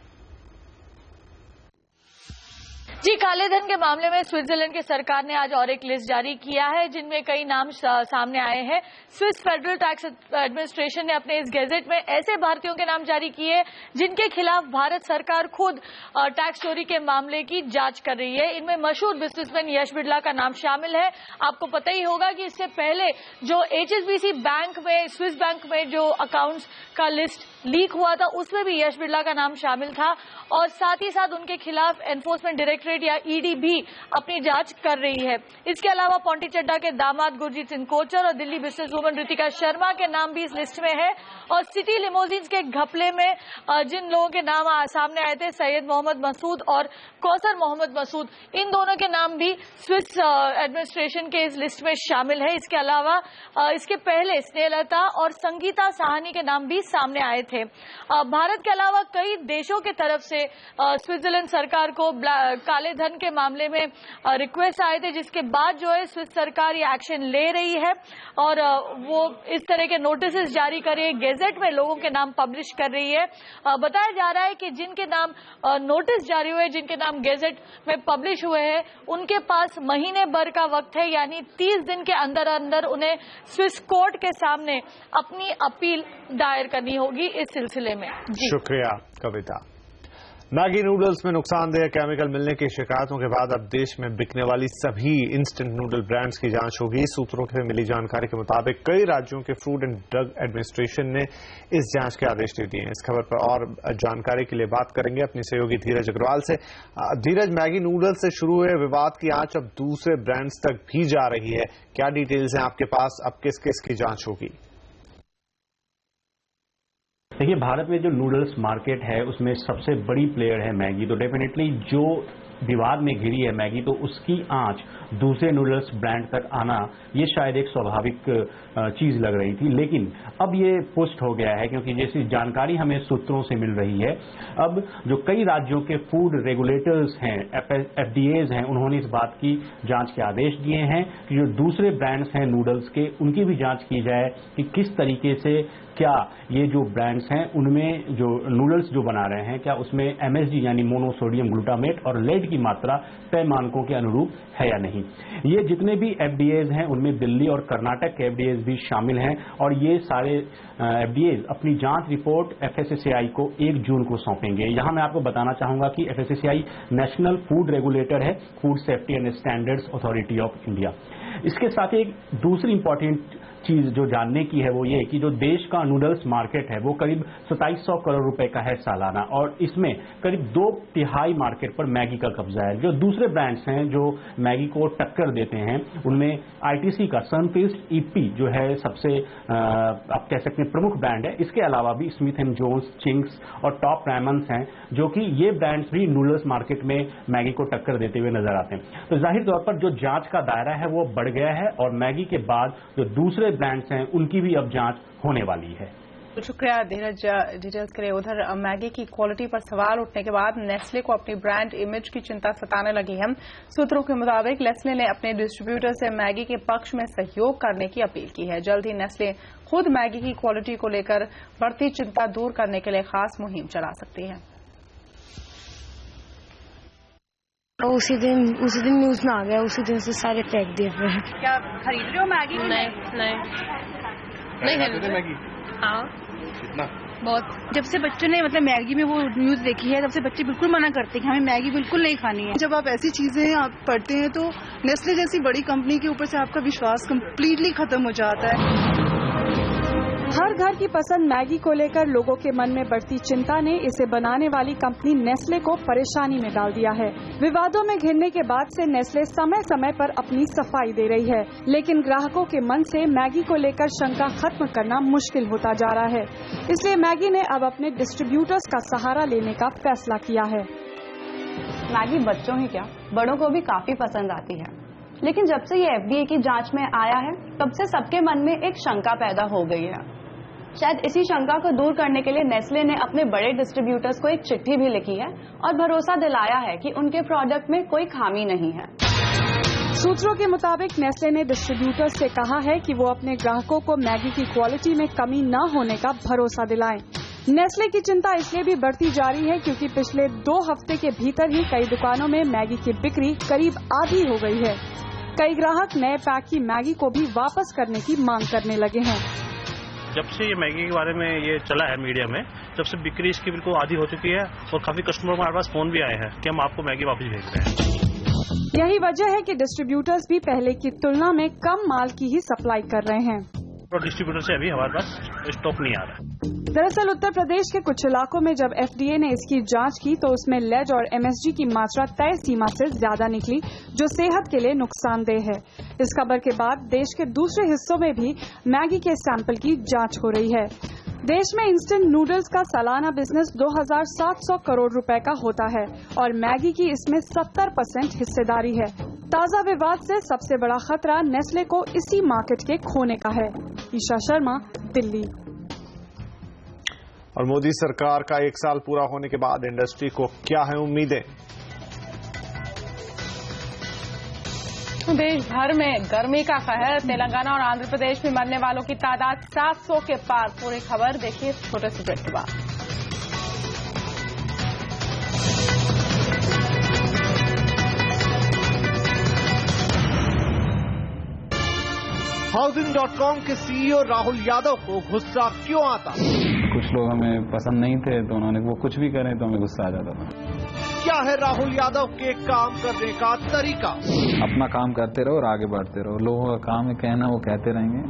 S13: जी, काले धन के मामले में स्विट्जरलैंड की सरकार ने आज और एक लिस्ट जारी किया है, जिनमें कई नाम सामने आए हैं। स्विस फेडरल टैक्स एडमिनिस्ट्रेशन ने अपने इस गैजेट में ऐसे भारतीयों के नाम जारी किए जिनके खिलाफ भारत सरकार खुद टैक्स चोरी के मामले की जांच कर रही है। इनमें मशहूर बिजनेसमैन यश बिरला का नाम शामिल है। आपको पता ही होगा कि इससे पहले जो HSBC बैंक में, स्विस बैंक में जो अकाउंट्स का लिस्ट लीक हुआ था, उसमें भी यश बिरला का नाम शामिल था और साथ ही साथ उनके खिलाफ एनफोर्समेंट डायरेक्टरेट या ED भी अपनी जांच कर रही है। इसके अलावा पोंटी चड्ढा के दामाद गुरजीत सिंह कोचर और दिल्ली बिजनेस वुमन रितिका शर्मा के नाम भी इस लिस्ट में है। और सिटी लिमोजिन्स के घपले में जिन लोगों के नाम सामने आए थे, सैयद मोहम्मद मसूद और कौसर मोहम्मद मसूद, इन दोनों के नाम भी स्विस एडमिनिस्ट्रेशन के इस लिस्ट में शामिल है। इसके अलावा इसके पहले स्नेहलता और संगीता साहनी के नाम भी सामने आए थे। भारत के अलावा कई देशों की तरफ से स्विट्जरलैंड सरकार को काले धन के मामले में रिक्वेस्ट आए थे, जिसके बाद जो है स्विस सरकार ये एक्शन ले रही है और वो इस तरह के नोटिस जारी करे, गेजेट में लोगों के नाम पब्लिश कर रही है। बताया जा रहा है कि जिनके नाम नोटिस जारी हुए, जिनके नाम गेजेट में पब्लिश हुए हैं, उनके पास महीने भर का वक्त है, यानी 30 दिन के अंदर अंदर उन्हें स्विस कोर्ट के सामने अपनी अपील दायर करनी होगी इस सिलसिले में।
S3: शुक्रिया कविता। मैगी नूडल्स में नुकसानदेह केमिकल मिलने की शिकायतों के बाद अब देश में बिकने वाली सभी इंस्टेंट नूडल ब्रांड्स की जांच होगी। सूत्रों से मिली जानकारी के मुताबिक कई राज्यों के फूड एंड ड्रग एडमिनिस्ट्रेशन ने इस जांच के आदेश दे दिए हैं। इस खबर पर और जानकारी के लिए बात करेंगे अपनी सहयोगी धीरज अग्रवाल से। धीरज, मैगी नूडल्स से शुरू हुए विवाद की आंच अब दूसरे ब्रांड्स तक भी जा रही है, क्या डिटेल्स हैं आपके पास? अब किस किस की जांच होगी?
S14: देखिए, भारत में जो नूडल्स मार्केट है उसमें सबसे बड़ी प्लेयर है मैगी, तो डेफिनेटली जो विवाद में घिरी है मैगी, तो उसकी आंच दूसरे नूडल्स ब्रांड तक आना ये शायद एक स्वाभाविक चीज लग रही थी। लेकिन अब ये पुष्ट हो गया है, क्योंकि जैसी जानकारी हमें सूत्रों से मिल रही है, अब जो कई राज्यों के फूड रेगुलेटर्स हैं, FDAs हैं, उन्होंने इस बात की जांच के आदेश दिए हैं कि जो दूसरे ब्रांड्स हैं नूडल्स के, उनकी भी जांच की जाए कि किस तरीके से क्या ये जो ब्रांड्स हैं उनमें जो नूडल्स जो बना रहे हैं, क्या उसमें MSG यानी मोनोसोडियम ग्लूटामेट और लेड की मात्रा तय मानकों के अनुरूप है या नहीं। ये जितने भी FDAs हैं उनमें दिल्ली और कर्नाटक के FDAs भी शामिल हैं, और ये सारे FDAs अपनी जांच रिपोर्ट FSSAI को 1 जून को सौंपेंगे। यहां मैं आपको बताना चाहूंगा कि FSSAI नेशनल फूड रेगुलेटर है, food safety and standards authority of India. इसके साथ एक दूसरी इंपॉर्टेंट चीज जो जानने की है वो ये कि जो देश का नूडल्स मार्केट है वो करीब 2700 करोड़ रुपए का है सालाना, और इसमें करीब 2/3 मार्केट पर मैगी का कब्जा है। जो दूसरे ब्रांड्स हैं जो मैगी को टक्कर देते हैं उनमें ITC का सनफीस्ट EP जो है सबसे आप कह सकते हैं प्रमुख ब्रांड है। इसके अलावा भी स्मिथ एंड जोन्स, चिंग्स और टॉप रायमंड्स हैं, जो कि ये ब्रांड्स भी नूडल्स मार्केट में मैगी को टक्कर देते हुए नजर आते हैं। तो जाहिर तौर पर जो जांच का दायरा है वो बढ़ गया है, और मैगी के बाद जो दूसरे ब्रांड्स हैं उनकी भी अब जांच होने वाली है।
S2: तो शुक्रिया धीरज डिटेल्स के लिए। उधर मैगी की क्वालिटी पर सवाल उठने के बाद नेस्ले को अपनी ब्रांड इमेज की चिंता सताने लगी है। सूत्रों के मुताबिक नेस्ले ने अपने डिस्ट्रीब्यूटर से मैगी के पक्ष में सहयोग करने की अपील की है। जल्द ही नेस्ले खुद मैगी की क्वालिटी को लेकर बढ़ती चिंता दूर करने के लिए खास मुहिम चला सकती है।
S15: उसी दिन न्यूज में आ गया, उसी दिन से सारे फेंक दिए।
S2: क्या खरीद रहे हो मैगी?
S15: नहीं खरीद मैगी। हाँ
S16: कितना बहुत। जब से बच्चों ने मतलब मैगी में वो न्यूज देखी है तब से बच्चे बिल्कुल मना करते हैं कि हमें मैगी बिल्कुल नहीं खानी है।
S17: जब आप ऐसी चीजें आप पढ़ते हैं तो नेस्ले जैसी बड़ी कंपनी के ऊपर से आपका विश्वास कंप्लीटली खत्म हो जाता है।
S18: हर घर की पसंद मैगी को लेकर लोगों के मन में बढ़ती चिंता ने इसे बनाने वाली कंपनी नेस्ले को परेशानी में डाल दिया है। विवादों में घिरने के बाद से नेस्ले समय समय पर अपनी सफाई दे रही है, लेकिन ग्राहकों के मन से मैगी को लेकर शंका खत्म करना मुश्किल होता जा रहा है। इसलिए मैगी ने अब अपने डिस्ट्रीब्यूटर्स का सहारा लेने का फैसला किया है।
S2: मैगी बच्चों ही क्या, बड़ों को भी काफी पसंद आती है, लेकिन जब से ये FDA की जांच में आया है तब से सबके मन में एक शंका पैदा हो गई है। शायद इसी शंका को दूर करने के लिए नेस्ले ने अपने बड़े डिस्ट्रीब्यूटर्स को एक चिट्ठी भी लिखी है और भरोसा दिलाया है कि उनके प्रोडक्ट में कोई खामी नहीं है।
S18: सूत्रों के मुताबिक नेस्ले ने डिस्ट्रीब्यूटर्स से कहा है कि वो अपने ग्राहकों को मैगी की क्वालिटी में कमी न होने का भरोसा दिलाएं। नेस्ले की चिंता इसलिए भी बढ़ती जा रही है क्योंकि पिछले 2 हफ्ते के भीतर ही कई दुकानों में मैगी की बिक्री करीब आधी हो गई है। कई ग्राहक नए पैक की मैगी को भी वापस करने की मांग करने लगे हैं।
S19: जब से ये मैगी के बारे में ये चला है मीडिया में, जब से बिक्री इसकी बिल्कुल आधी हो चुकी है और काफी कस्टमर हमारे पास फोन भी आए हैं कि हम आपको मैगी वापस भेज रहे हैं।
S18: यही वजह है कि डिस्ट्रीब्यूटर्स भी पहले की तुलना में कम माल की ही सप्लाई कर रहे हैं।
S19: और डिस्ट्रीब्यूटर से अभी हमारे पास स्टॉक नहीं आ रहा।
S18: दरअसल उत्तर प्रदेश के कुछ इलाकों में जब FDA ने इसकी जांच की तो उसमें लेड और MSG की मात्रा तय सीमा से ज्यादा निकली, जो सेहत के लिए नुकसानदेह है। इस खबर के बाद देश के दूसरे हिस्सों में भी मैगी के सैंपल की जांच हो रही है। देश में इंस्टेंट नूडल्स का सालाना बिजनेस 2700 करोड़ रुपए का होता है और मैगी की इसमें 70% हिस्सेदारी है। ताजा विवाद से सबसे बड़ा खतरा नेस्ले को इसी मार्केट के खोने का है। ईशा शर्मा, दिल्ली।
S3: और मोदी सरकार का 1 साल पूरा होने के बाद इंडस्ट्री को क्या है उम्मीदें?
S2: देश भर में गर्मी का कहर, तेलंगाना और आंध्र प्रदेश में मरने वालों की तादाद 700 के पार। पूरी खबर देखिए इस छोटे से ब्रेक के बाद।
S3: Housing.com के CEO राहुल यादव को गुस्सा क्यों आता?
S6: कुछ लोग हमें पसंद नहीं थे तो उन्होंने वो कुछ भी करें तो हमें गुस्सा आ जाता था।
S3: क्या है राहुल यादव के काम करने का तरीका?
S6: अपना काम करते रहो और आगे बढ़ते रहो। लोगों का काम है कहना, वो कहते रहेंगे।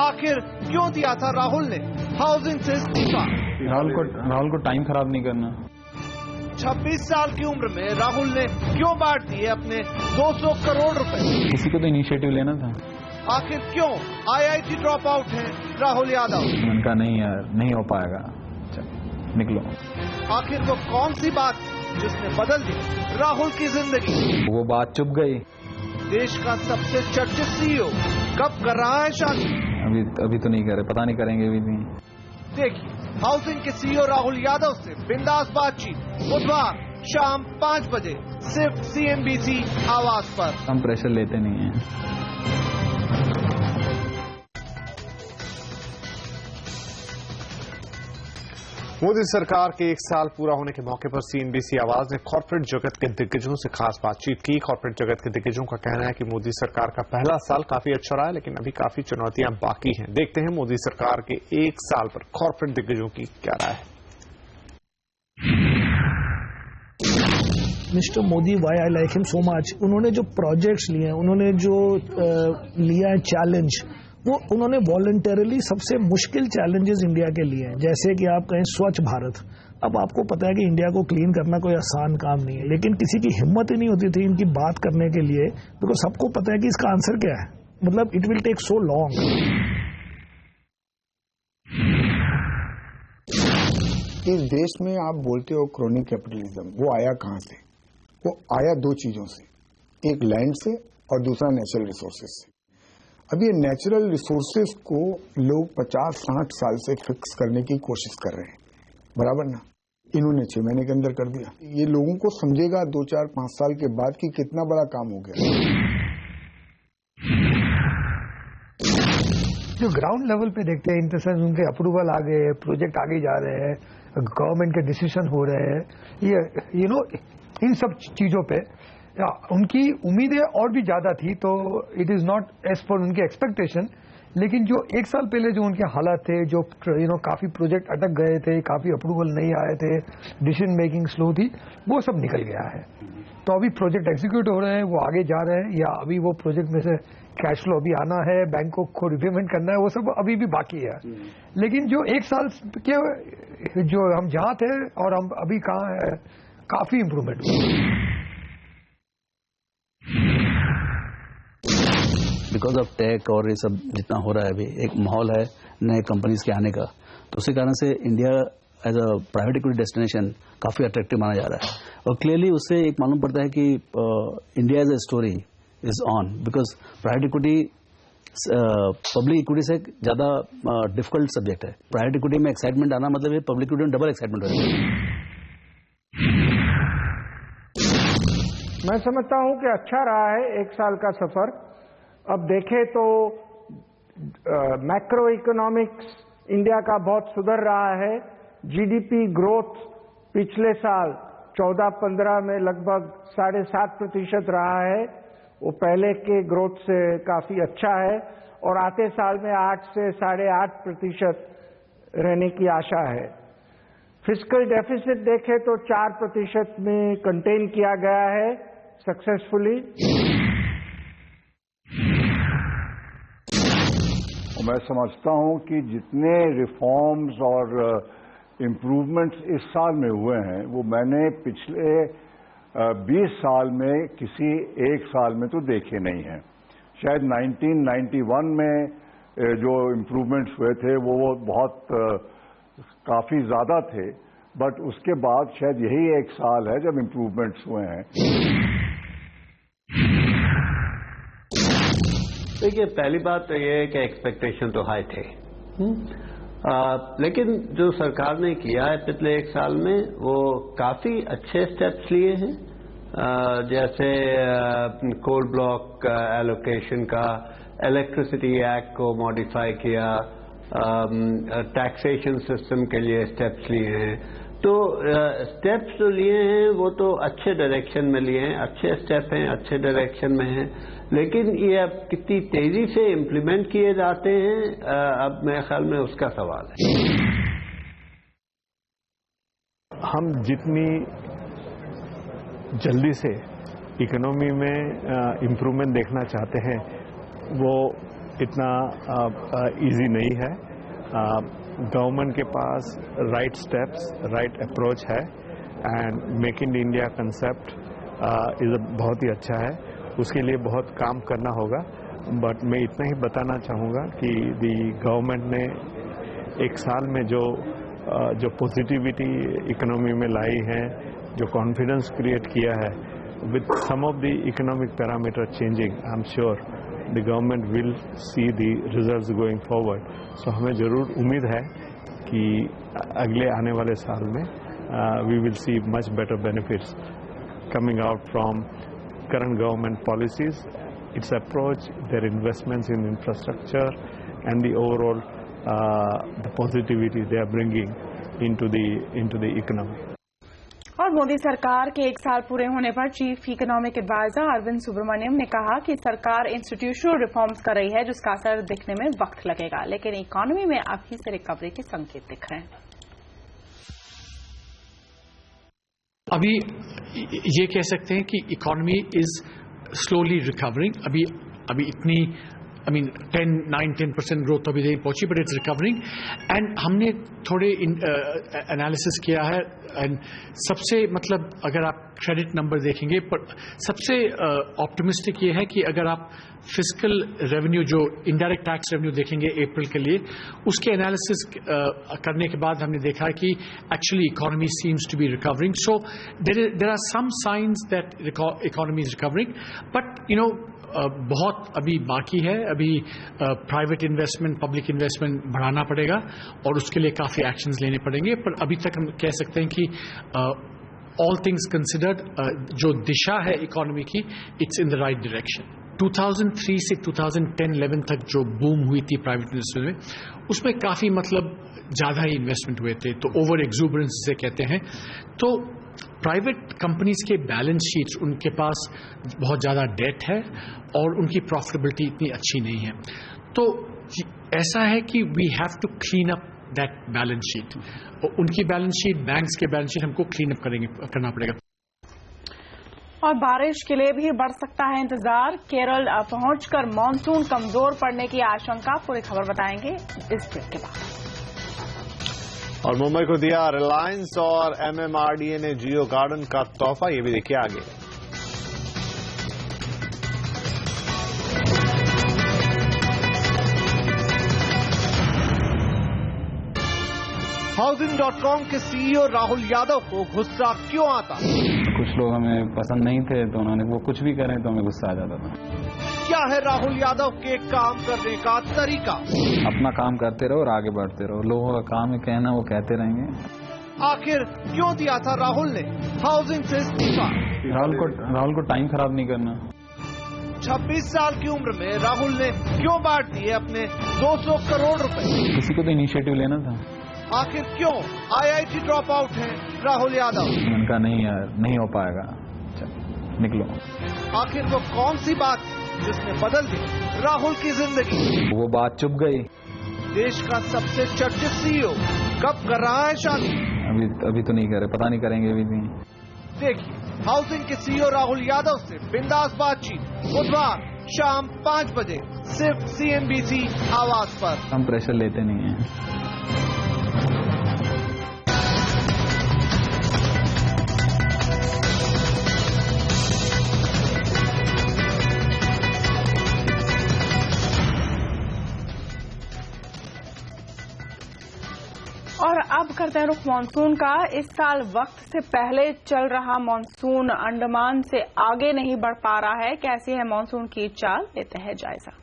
S3: आखिर क्यों दिया था राहुल ने हाउसिंग से इस्तीफा?
S6: राहुल को टाइम खराब नहीं करना।
S3: 26 साल की उम्र में राहुल ने क्यों बांट दिए अपने 200 करोड़ रुपए?
S6: किसी को तो इनिशिएटिव लेना था।
S3: आखिर क्यों IIT ड्रॉप आउट है राहुल यादव?
S6: उनका नहीं यार, नहीं हो पाएगा, निकलो।
S3: आखिर वो कौन सी बात जिसने बदल दी राहुल की जिंदगी।
S7: वो बात चुप गई।
S3: देश का सबसे चर्चित सीईओ कब कर रहा है शादी?
S7: अभी तो नहीं कर रहे, पता नहीं करेंगे भी नहीं।
S3: देखिए हाउसिंग के सीईओ राहुल यादव से बिंदास बातचीत बुधवार शाम 5 बजे सिर्फ CNBC आवाज पर।
S7: हम प्रेशर लेते नहीं हैं।
S3: मोदी सरकार के 1 साल पूरा होने के मौके पर CNBC आवाज ने कॉर्पोरेट जगत के दिग्गजों से खास बातचीत की। कॉर्पोरेट जगत के दिग्गजों का कहना है कि मोदी सरकार का पहला साल काफी अच्छा रहा है, लेकिन अभी काफी चुनौतियां बाकी हैं। देखते हैं मोदी सरकार के 1 साल पर कॉर्पोरेट दिग्गजों की क्या राय है।
S20: Mister Modi, why I like him so much, उन्होंने जो प्रोजेक्ट्स लिए हैं, उन्होंने जो लिया है चैलेंज, वो उन्होंने वॉलंटरली सबसे मुश्किल चैलेंजेस इंडिया के लिए हैं। जैसे कि आप कहें स्वच्छ भारत। अब आपको पता है कि इंडिया को क्लीन करना कोई आसान काम नहीं है, लेकिन किसी की हिम्मत ही नहीं होती थी इनकी बात करने के लिए, बिकॉज सबको पता है कि इसका आंसर क्या है। मतलब it will take so long.
S21: इस देश में आप बोलते हो क्रोनिक कैपिटलिज्म, वो आया कहां से? वो आया 2 चीजों से, एक लैंड से और दूसरा नेचुरल रिसोर्सेज से। अब ये नेचुरल रिसोर्सेज को लोग 50-60 साल से फिक्स करने की कोशिश कर रहे हैं, बराबर ना? इन्होंने 6 महीने के अंदर कर दिया। ये लोगों को समझेगा 2, 4, 5 साल के बाद कि कितना बड़ा काम हो गया।
S20: जो ग्राउंड लेवल पे देखते हैं, इन द सेंस उनके अप्रूवल आ गए, प्रोजेक्ट आगे जा रहे हैं, गवर्नमेंट के डिसीजन हो रहे हैं, ये इन सब चीजों पे उनकी उम्मीदें और भी ज्यादा थी, तो it is not as per उनकी एक्सपेक्टेशन। लेकिन जो 1 साल पहले जो उनके हालात थे, जो काफी प्रोजेक्ट अटक गए थे, काफी अप्रूवल नहीं आए थे, डिसीजन मेकिंग स्लो थी, वो सब निकल गया है। तो अभी प्रोजेक्ट एग्जीक्यूट हो रहे हैं, वो आगे जा रहे हैं, या अभी वो प्रोजेक्ट में से कैश फ्लो अभी आना है, बैंकों को रिपेमेंट करना है, वो सब अभी भी बाकी है। लेकिन जो 1 साल के जो हम जहां थे और हम अभी कहाँ है, काफी इंप्रूवमेंट हुआ।
S22: बिकॉज ऑफ टेक और ये सब जितना हो रहा है, अभी एक माहौल है नए कंपनीज के आने का, तो उसी कारण से India as a private equity destination काफी अट्रैक्टिव माना जा रहा है। और क्लियरली उससे एक मालूम पड़ता है कि India as a story is on, because private equity public equity से ज्यादा डिफिकल्ट सब्जेक्ट है। प्राइवेट इक्विटी में एक्साइटमेंट आना मतलब पब्लिक इक्विटी में डबल एक्साइटमेंट हो जाएगा।
S23: मैं समझता हूं कि अच्छा रहा है 1 साल का सफर। अब देखें तो मैक्रो इकोनॉमिक्स इंडिया का बहुत सुधर रहा है। जीडीपी ग्रोथ पिछले साल 14-15 में लगभग 7.5% रहा है, वो पहले के ग्रोथ से काफी अच्छा है, और आते साल में 8 से 8.5% रहने की आशा है। फिस्कल डेफिसिट देखें तो 4% में कंटेन किया गया है सक्सेसफुली।
S24: मैं समझता हूं कि जितने रिफॉर्म्स और इम्प्रूवमेंट्स इस साल में हुए हैं, वो मैंने पिछले 20 साल में किसी एक साल में तो देखे नहीं हैं। शायद 1991 में जो इम्प्रूवमेंट्स हुए थे वो बहुत काफी ज्यादा थे, बट उसके बाद शायद यही एक साल है जब इम्प्रूवमेंट्स हुए हैं।
S25: देखिए, पहली बात तो ये है कि एक्सपेक्टेशन तो हाई थे, लेकिन जो सरकार ने किया है पिछले 1 साल में वो काफी अच्छे स्टेप्स लिए हैं। जैसे कोल ब्लॉक एलोकेशन का, इलेक्ट्रिसिटी एक्ट को मॉडिफाई किया, टैक्सेशन सिस्टम के लिए स्टेप्स लिए हैं। तो स्टेप्स जो लिए हैं वो तो अच्छे डायरेक्शन में लिए हैं, अच्छे स्टेप हैं, अच्छे डायरेक्शन में हैं, लेकिन ये अब कितनी तेजी से इम्प्लीमेंट किए जाते हैं, अब मेरे ख्याल में उसका सवाल है।
S12: हम जितनी जल्दी से इकोनॉमी में इम्प्रूवमेंट देखना चाहते हैं वो इतना इजी नहीं है। गवर्नमेंट के पास राइट स्टेप्स, राइट अप्रोच है, and make in India concept बहुत ही अच्छा है। उसके लिए बहुत काम करना होगा, बट मैं इतना ही बताना चाहूँगा कि दी गवर्नमेंट ने 1 साल में जो पॉजिटिविटी इकोनॉमी में लाई है, जो कॉन्फिडेंस क्रिएट किया है, with some of the economic parameter changing, I am sure the government will see the results going forward. So हमें जरूर उम्मीद है कि अगले आने वाले साल में we will see much better benefits coming out from current government policies, its approach, their investments in infrastructure, and the overall the positivity they are bringing into the economy.
S2: और मोदी सरकार के 1 साल पूरे होने पर chief economic adviser Arvind Subramanian ने कहा कि सरकार इंस्टीट्यूशनल रिफॉर्म्स कर रही है, जिसका असर दिखने में वक्त लगेगा, लेकिन इकोनॉमी में अभी से रिकवरी के संकेत दिख रहे हैं।
S1: अभी ये कह सकते हैं कि इकोनॉमी इज स्लोली रिकवरिंग। अभी इतनी 10% ग्रोथ अभी नहीं पहुंची, बट इट्स रिकवरिंग। एंड हमने थोड़े एनालिसिस किया है, एंड सबसे मतलब अगर आप क्रेडिट नंबर देखेंगे, पर सबसे ऑप्टिमिस्टिक ये है कि अगर आप फिस्कल रेवेन्यू, जो इनडायरेक्ट टैक्स रेवेन्यू देखेंगे अप्रैल के लिए, उसके एनालिसिस करने के बाद हमने देखा कि actually economy seems to be recovering. So there are some signs that economy is recovering, but you know बहुत अभी बाकी है। अभी प्राइवेट इन्वेस्टमेंट, पब्लिक इन्वेस्टमेंट बढ़ाना पड़ेगा और उसके लिए काफ़ी एक्शंस लेने पड़ेंगे। पर अभी तक हम कह सकते हैं कि ऑल थिंग्स कंसिडर्ड जो दिशा है इकोनॉमी की, it's in the right direction. 2003 से 2010-11 तक जो बूम हुई थी प्राइवेट इन्वेस्टमेंट में, उसमें काफ़ी मतलब ज़्यादा ही इन्वेस्टमेंट हुए थे, तो ओवर एक्सूबरेंस जिसे कहते हैं। तो प्राइवेट कंपनीज के बैलेंस शीट्स, उनके पास बहुत ज़्यादा डेट है और उनकी प्रॉफिटेबिलिटी इतनी अच्छी नहीं है। तो ऐसा है कि we have to clean up that balance sheet, और उनकी बैलेंस शीट, बैंक्स के बैलेंस शीट हमको क्लीन अप करना पड़ेगा।
S2: और बारिश के लिए भी बढ़ सकता है इंतजार। केरल पहुंचकर मानसून कमजोर पड़ने की आशंका, पूरी खबर बताएंगे इस ब्रेक के बाद।
S3: और मुंबई को दिया रिलायंस और MMRDA ने जियो गार्डन का तोहफा, ये भी देखिए आगे। Housing.com के CEO राहुल यादव को गुस्सा क्यों आता?
S6: कुछ लोग हमें पसंद नहीं थे, तो उन्होंने वो कुछ भी करें तो हमें गुस्सा आ जाता था।
S3: क्या है राहुल यादव के काम करने का तरीका?
S6: अपना काम करते रहो और आगे बढ़ते रहो। लोगों का काम है कहना, वो कहते रहेंगे।
S3: आखिर क्यों दिया था राहुल ने हाउसिंग से इस्तीफा?
S6: राहुल को टाइम खराब नहीं करना।
S3: 26 साल की उम्र में राहुल ने क्यों बांट दिए अपने 200 करोड़ रुपए?
S6: किसी को तो इनिशिएटिव लेना था।
S3: आखिर क्यों IIT ड्रॉप आउट है राहुल यादव?
S6: उनका नहीं यार, नहीं हो पाएगा, निकलो।
S3: आखिर वो कौन सी बात जिसने बदल दी राहुल की जिंदगी?
S6: वो बात चुप गई।
S3: देश का सबसे चर्चित CEO कब कर रहा है शादी?
S6: अभी तो नहीं करे, पता नहीं करेंगे अभी नहीं।
S3: देखिए हाउसिंग के CEO राहुल यादव से बिंदास बातचीत बुधवार शाम 5 बजे सिर्फ CNBC आवाज पर।
S6: हम प्रेशर लेते नहीं हैं।
S2: और अब करते हैं रुख मानसून का। इस साल वक्त से पहले चल रहा मानसून अंडमान से आगे नहीं बढ़ पा रहा है। कैसी है मानसून की चाल, लेते हैं जायजा।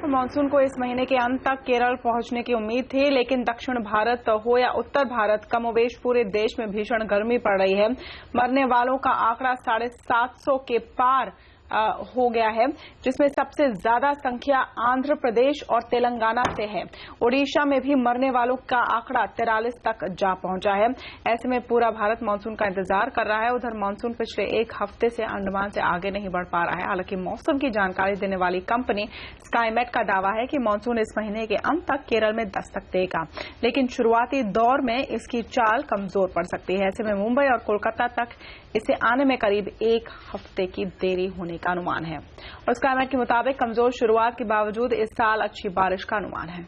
S2: मानसून को इस महीने के अंत तक केरल पहुंचने की उम्मीद थी, लेकिन दक्षिण भारत हो या उत्तर भारत, कमोबेश पूरे देश में भीषण गर्मी पड़ रही है। मरने वालों का आंकड़ा 750 के पार हो गया है, जिसमें सबसे ज्यादा संख्या आंध्र प्रदेश और तेलंगाना से है। ओडिशा में भी मरने वालों का आंकड़ा 43 तक जा पहुंचा है। ऐसे में पूरा भारत मानसून का इंतजार कर रहा है। उधर मानसून पिछले एक हफ्ते से अंडमान से आगे नहीं बढ़ पा रहा है। हालांकि मौसम की जानकारी देने वाली कंपनी स्काईमेट का दावा है कि मानसून इस महीने के अंत तक केरल में दस्तक देगा, लेकिन शुरुआती दौर में इसकी चाल कमजोर पड़ सकती है। ऐसे में मुंबई और कोलकाता तक इसे आने में करीब एक हफ्ते की देरी होने का अनुमान है। और स्काईमेट के मुताबिक कमजोर शुरुआत के बावजूद इस साल अच्छी बारिश का अनुमान है।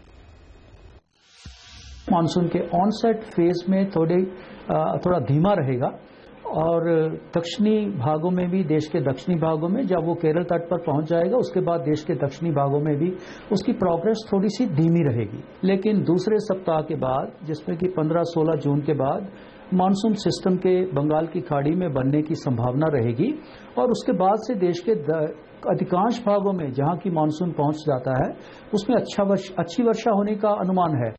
S4: मानसून के ऑनसेट फेज में थोड़ा धीमा रहेगा और दक्षिणी भागों में भी, देश के दक्षिणी भागों में जब वो केरल तट पर पहुंच जाएगा उसके बाद देश के दक्षिणी भागों में भी उसकी प्रोग्रेस थोड़ी सी धीमी रहेगी। लेकिन दूसरे सप्ताह के बाद, जिसमें कि 15-16 जून के बाद मानसून सिस्टम के बंगाल की खाड़ी में बनने की संभावना रहेगी और उसके बाद से देश के अधिकांश भागों में जहां की मानसून पहुंच जाता है उसमें अच्छी वर्षा होने का अनुमान है।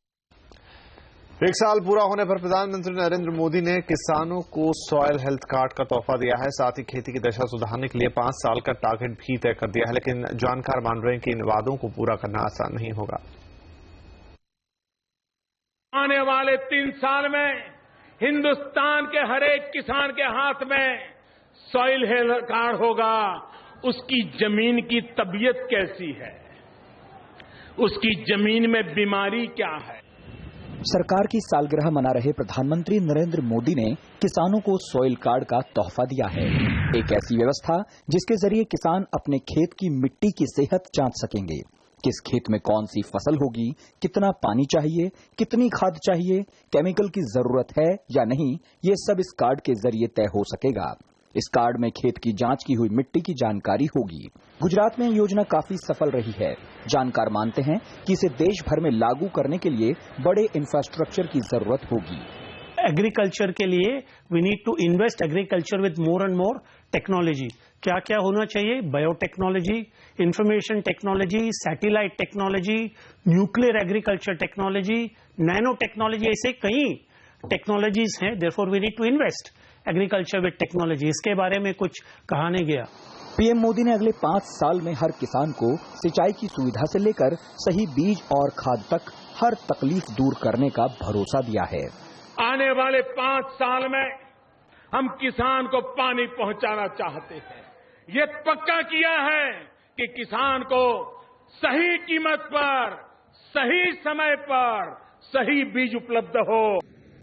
S3: एक साल पूरा होने पर प्रधानमंत्री नरेंद्र मोदी ने किसानों को सॉइल हेल्थ कार्ड का तोहफा दिया है। साथ ही खेती की दशा सुधारने के लिए 5 साल का टारगेट भी तय कर दिया है। लेकिन जानकार मान रहे हैं कि इन वादों को पूरा करना आसान नहीं होगा।
S5: आने वाले 3 साल में हिंदुस्तान के हर एक किसान के हाथ में सॉइल हेल्थ कार्ड होगा। उसकी जमीन की तबीयत कैसी है, उसकी जमीन में बीमारी क्या है।
S7: सरकार की सालगिरह मना रहे प्रधानमंत्री नरेंद्र मोदी ने किसानों को सॉइल कार्ड का तोहफा दिया है। एक ऐसी व्यवस्था जिसके जरिए किसान अपने खेत की मिट्टी की सेहत जांच सकेंगे। किस खेत में कौन सी फसल होगी, कितना पानी चाहिए, कितनी खाद चाहिए, केमिकल की जरूरत है या नहीं, ये सब इस कार्ड के जरिए तय हो सकेगा। इस कार्ड में खेत की जांच की हुई मिट्टी की जानकारी होगी। गुजरात में योजना काफी सफल रही है। जानकार मानते हैं कि इसे देश भर में लागू करने के लिए बड़े इंफ्रास्ट्रक्चर की जरूरत होगी।
S8: एग्रीकल्चर के लिए we need to invest agriculture with more and more technology. क्या क्या होना चाहिए? Biotechnology, information technology, satellite technology, nuclear agriculture technology, nano technology, ऐसे कई टेक्नोलॉजीज हैं। Therefore we need to invest agriculture with technology. इसके बारे में कुछ कहा नहीं गया।
S7: पीएम मोदी ने अगले 5 साल में हर किसान को सिंचाई की सुविधा से लेकर सही बीज और खाद तक हर तकलीफ दूर करने का भरोसा दिया है।
S5: आने वाले 5 साल में हम किसान को पानी पहुंचाना चाहते हैं। ये पक्का किया है कि किसान को सही कीमत पर, सही समय पर सही बीज उपलब्ध हो।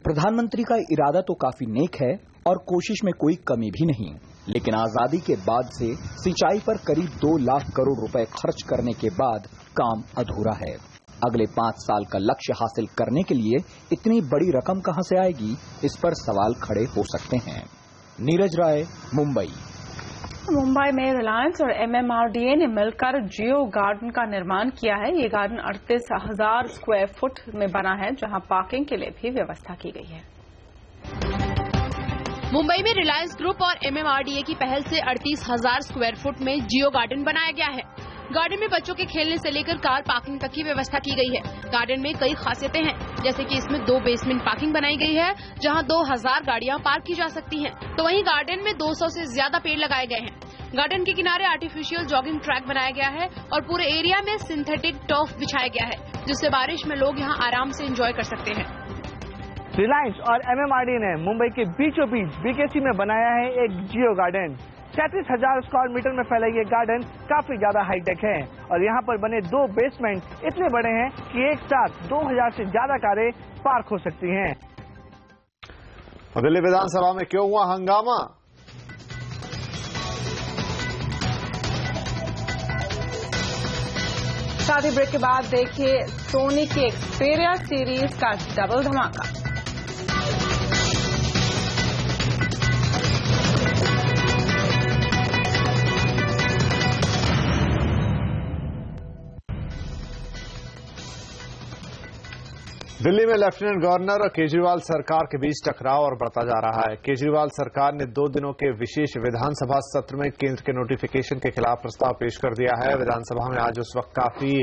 S7: प्रधानमंत्री का इरादा तो काफी नेक है और कोशिश में कोई कमी भी नहीं, लेकिन आजादी के बाद से सिंचाई पर करीब 2 लाख करोड़ रुपए खर्च करने के बाद काम अधूरा है। अगले 5 साल का लक्ष्य हासिल करने के लिए इतनी बड़ी रकम कहां से आएगी, इस पर सवाल खड़े हो सकते हैं। नीरज राय, मुंबई।
S2: मुंबई में रिलायंस और MMRDA ने मिलकर जियो गार्डन का निर्माण किया है। ये गार्डन 38,000 स्क्वायर फुट में बना है, जहां पार्किंग के लिए भी व्यवस्था की गई है।
S9: मुंबई में रिलायंस ग्रुप और MMRDA की पहल से 38,000 स्क्वायर फुट में जियो गार्डन बनाया गया है। गार्डन में बच्चों के खेलने से लेकर कार पार्किंग तक की व्यवस्था की गई है। गार्डन में कई खासियतें हैं, जैसे कि इसमें 2 बेसमेंट पार्किंग बनाई गई है, जहां 2000 गाड़ियां पार्क की जा सकती हैं। तो वहीं गार्डन में 200 से ज्यादा पेड़ लगाए गए हैं। गार्डन के किनारे आर्टिफिशियल जॉगिंग ट्रैक बनाया गया है और पूरे एरिया में सिंथेटिक टर्फ बिछाया गया है, जिससे बारिश में लोग यहां आराम से एंजॉय कर सकते हैं।
S10: रिलायंस और MMRDA ने मुंबई के बीचों बीच BKC में बनाया है एक जियो गार्डन। 33,000 स्क्वायर मीटर में फैला ये गार्डन काफी ज्यादा हाईटेक है और यहाँ पर बने 2 बेसमेंट इतने बड़े हैं कि एक साथ 2000 से ज्यादा कारें पार्क हो सकती हैं।
S3: दिल्ली विधानसभा में क्यों हुआ हंगामा?
S2: शादी ब्रेक के बाद देखिए सोनी की एक्सपेरिया सीरीज का डबल धमाका।
S3: दिल्ली में लेफ्टिनेंट गवर्नर और केजरीवाल सरकार के बीच टकराव और बढ़ता जा रहा है। केजरीवाल सरकार ने 2 दिनों के विशेष विधानसभा सत्र में केंद्र के नोटिफिकेशन के खिलाफ प्रस्ताव पेश कर दिया है। विधानसभा में आज उस वक्त काफी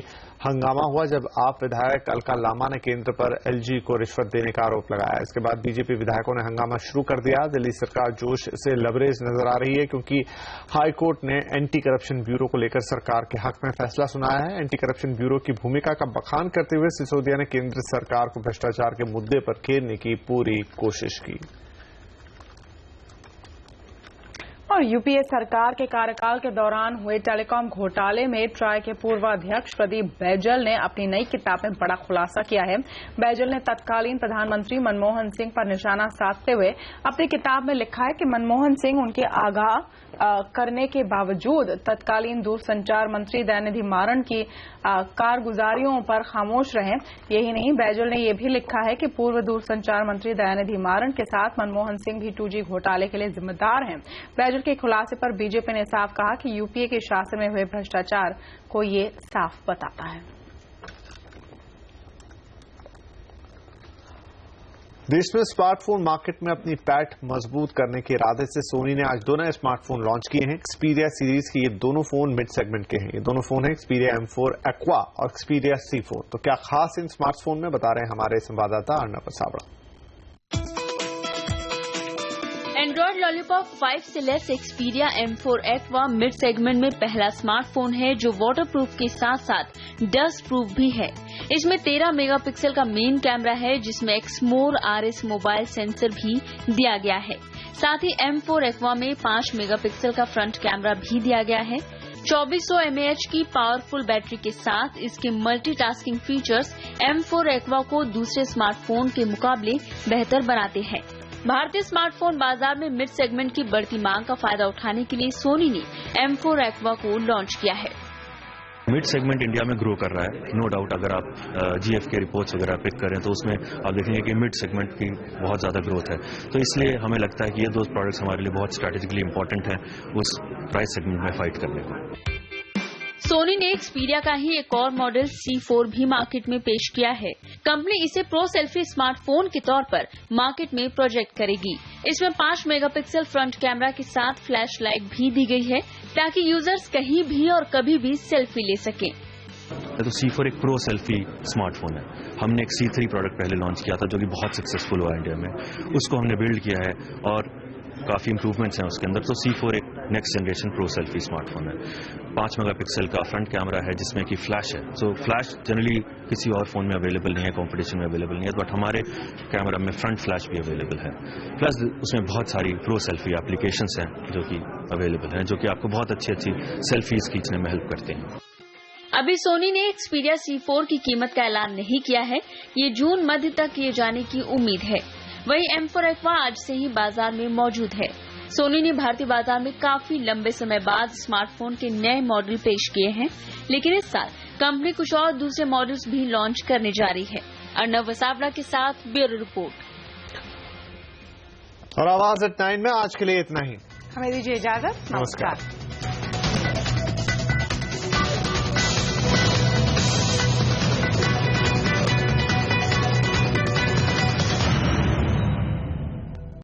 S3: हंगामा हुआ जब आप विधायक अलका लामा ने केंद्र पर LG को रिश्वत देने का आरोप लगाया। इसके बाद बीजेपी विधायकों ने हंगामा शुरू कर दिया। दिल्ली सरकार जोश से लबरेज नजर आ रही है क्योंकि हाईकोर्ट ने एंटी करप्शन ब्यूरो को लेकर सरकार के हक में फैसला सुनाया है। एंटी करप्शन ब्यूरो की भूमिका का बखान करते हुए सिसोदिया ने केंद्र सरकार को भ्रष्टाचार के मुद्दे पर घेरने की पूरी कोशिश की।
S2: और यूपीए सरकार के कार्यकाल के दौरान हुए टेलीकॉम घोटाले में ट्राई के पूर्व अध्यक्ष प्रदीप बैजल ने अपनी नई किताब में बड़ा खुलासा किया है। बैजल ने तत्कालीन प्रधानमंत्री मनमोहन सिंह पर निशाना साधते हुए अपनी किताब में लिखा है कि मनमोहन सिंह उनके आगाह करने के बावजूद तत्कालीन दूरसंचार मंत्री दयानिधि मारन की कारगुजारियों पर खामोश रहे। यही नहीं, बैजल ने यह भी लिखा है कि पूर्व दूरसंचार मंत्री दयानिधि मारन के साथ मनमोहन सिंह भी 2G घोटाले के लिए जिम्मेदार हैं। बैजल के खुलासे पर बीजेपी ने साफ कहा कि यूपीए के शासन में हुए भ्रष्टाचार को ये साफ बताता है।
S3: देश में स्मार्टफोन मार्केट में अपनी पैठ मजबूत करने के इरादे से सोनी ने आज 2 नए स्मार्टफोन लॉन्च किए हैं। एक्सपीरिया सीरीज के ये दोनों फोन मिड सेगमेंट के हैं। ये दोनों फोन हैं एक्सपीरिया M4 एक्वा और एक्सपीरिया C4। तो क्या खास इन स्मार्टफोन में, बता रहे हैं हमारे संवाददाता अर्नब सावड़ा।
S11: एंड्रॉइड लॉलीपॉप 5 से less Xperia M4 aqua mid segment में पहला स्मार्टफोन है जो वाटरप्रूफ के साथ साथ डस्ट प्रूफ भी है। इसमें 13 मेगापिक्सल का मेन कैमरा है जिसमें एक्समोर RS मोबाइल सेंसर भी दिया गया है। साथ ही M4 एक्वा में 5 मेगापिक्सल का फ्रंट कैमरा भी दिया गया है। 2400 mAh की पावरफुल बैटरी के साथ इसके मल्टीटास्किंग फीचर्स M4 एक्वा को दूसरे स्मार्टफोन के मुकाबले बेहतर बनाते हैं। भारतीय स्मार्टफोन बाजार में मिड सेगमेंट की बढ़ती मांग का फायदा उठाने के लिए सोनी ने M4 एक्वा को लॉन्च किया है।
S13: मिड सेगमेंट इंडिया में ग्रो कर रहा है, नो डाउट। अगर आप GF के रिपोर्ट्स वगैरह पिक करें तो उसमें आप देखेंगे कि मिड सेगमेंट की बहुत ज्यादा ग्रोथ है। तो इसलिए हमें लगता है कि ये 2 प्रोडक्ट्स हमारे लिए बहुत स्ट्रैटेजिकली इंपॉर्टेंट हैं उस प्राइस सेगमेंट में फाइट करने को।
S11: सोनी ने एक्सपीरिया का ही एक और मॉडल C4 भी मार्केट में पेश किया है। कंपनी इसे प्रो सेल्फी स्मार्टफोन के तौर पर मार्केट में प्रोजेक्ट करेगी। इसमें 5 मेगापिक्सल फ्रंट कैमरा के साथ फ्लैश लाइट भी दी गई है ताकि यूजर्स कहीं भी और कभी भी सेल्फी ले सकें।
S13: तो C4 एक प्रो सेल्फी स्मार्टफोन है। हमने एक C3 प्रोडक्ट पहले लॉन्च किया था जो कि बहुत सक्सेसफुल हुआ इंडिया में, उसको हमने बिल्ड किया है और काफी इंप्रूवमेंट्स हैं उसके अंदर। तो C4 एक next generation pro selfie smartphone है। 5 मेगापिक्सल का फ्रंट कैमरा है जिसमें कि फ्लैश है। सो फ्लैश जनरली किसी और फोन में अवेलेबल नहीं है, कंपटीशन में अवेलेबल नहीं है, बट हमारे कैमरा में फ्रंट फ्लैश भी अवेलेबल है। प्लस उसमें बहुत सारी प्रो सेल्फी एप्लीकेशंस हैं जो कि अवेलेबल हैं, जो कि आपको बहुत अच्छी सेल्फीज खींचने में हेल्प करते हैं।
S11: अभी सोनी ने एक्सपीरिया C4 की कीमत का ऐलान नहीं किया है। ये जून मध्य तक किए जाने की उम्मीद है। वहीं M4 एक्वा आज से ही बाजार में मौजूद है। सोनी ने भारतीय बाजार में काफी लंबे समय बाद स्मार्टफोन के नए मॉडल पेश किए हैं, लेकिन इस साल कंपनी कुछ और दूसरे मॉडल्स भी लॉन्च करने जा रही है। अर्नब सावड़ा के साथ ब्यूरो रिपोर्ट।
S3: और आवाज एट 9 में आज के लिए इतना ही।
S2: हमें दीजिए इजाजत। नमस्कार।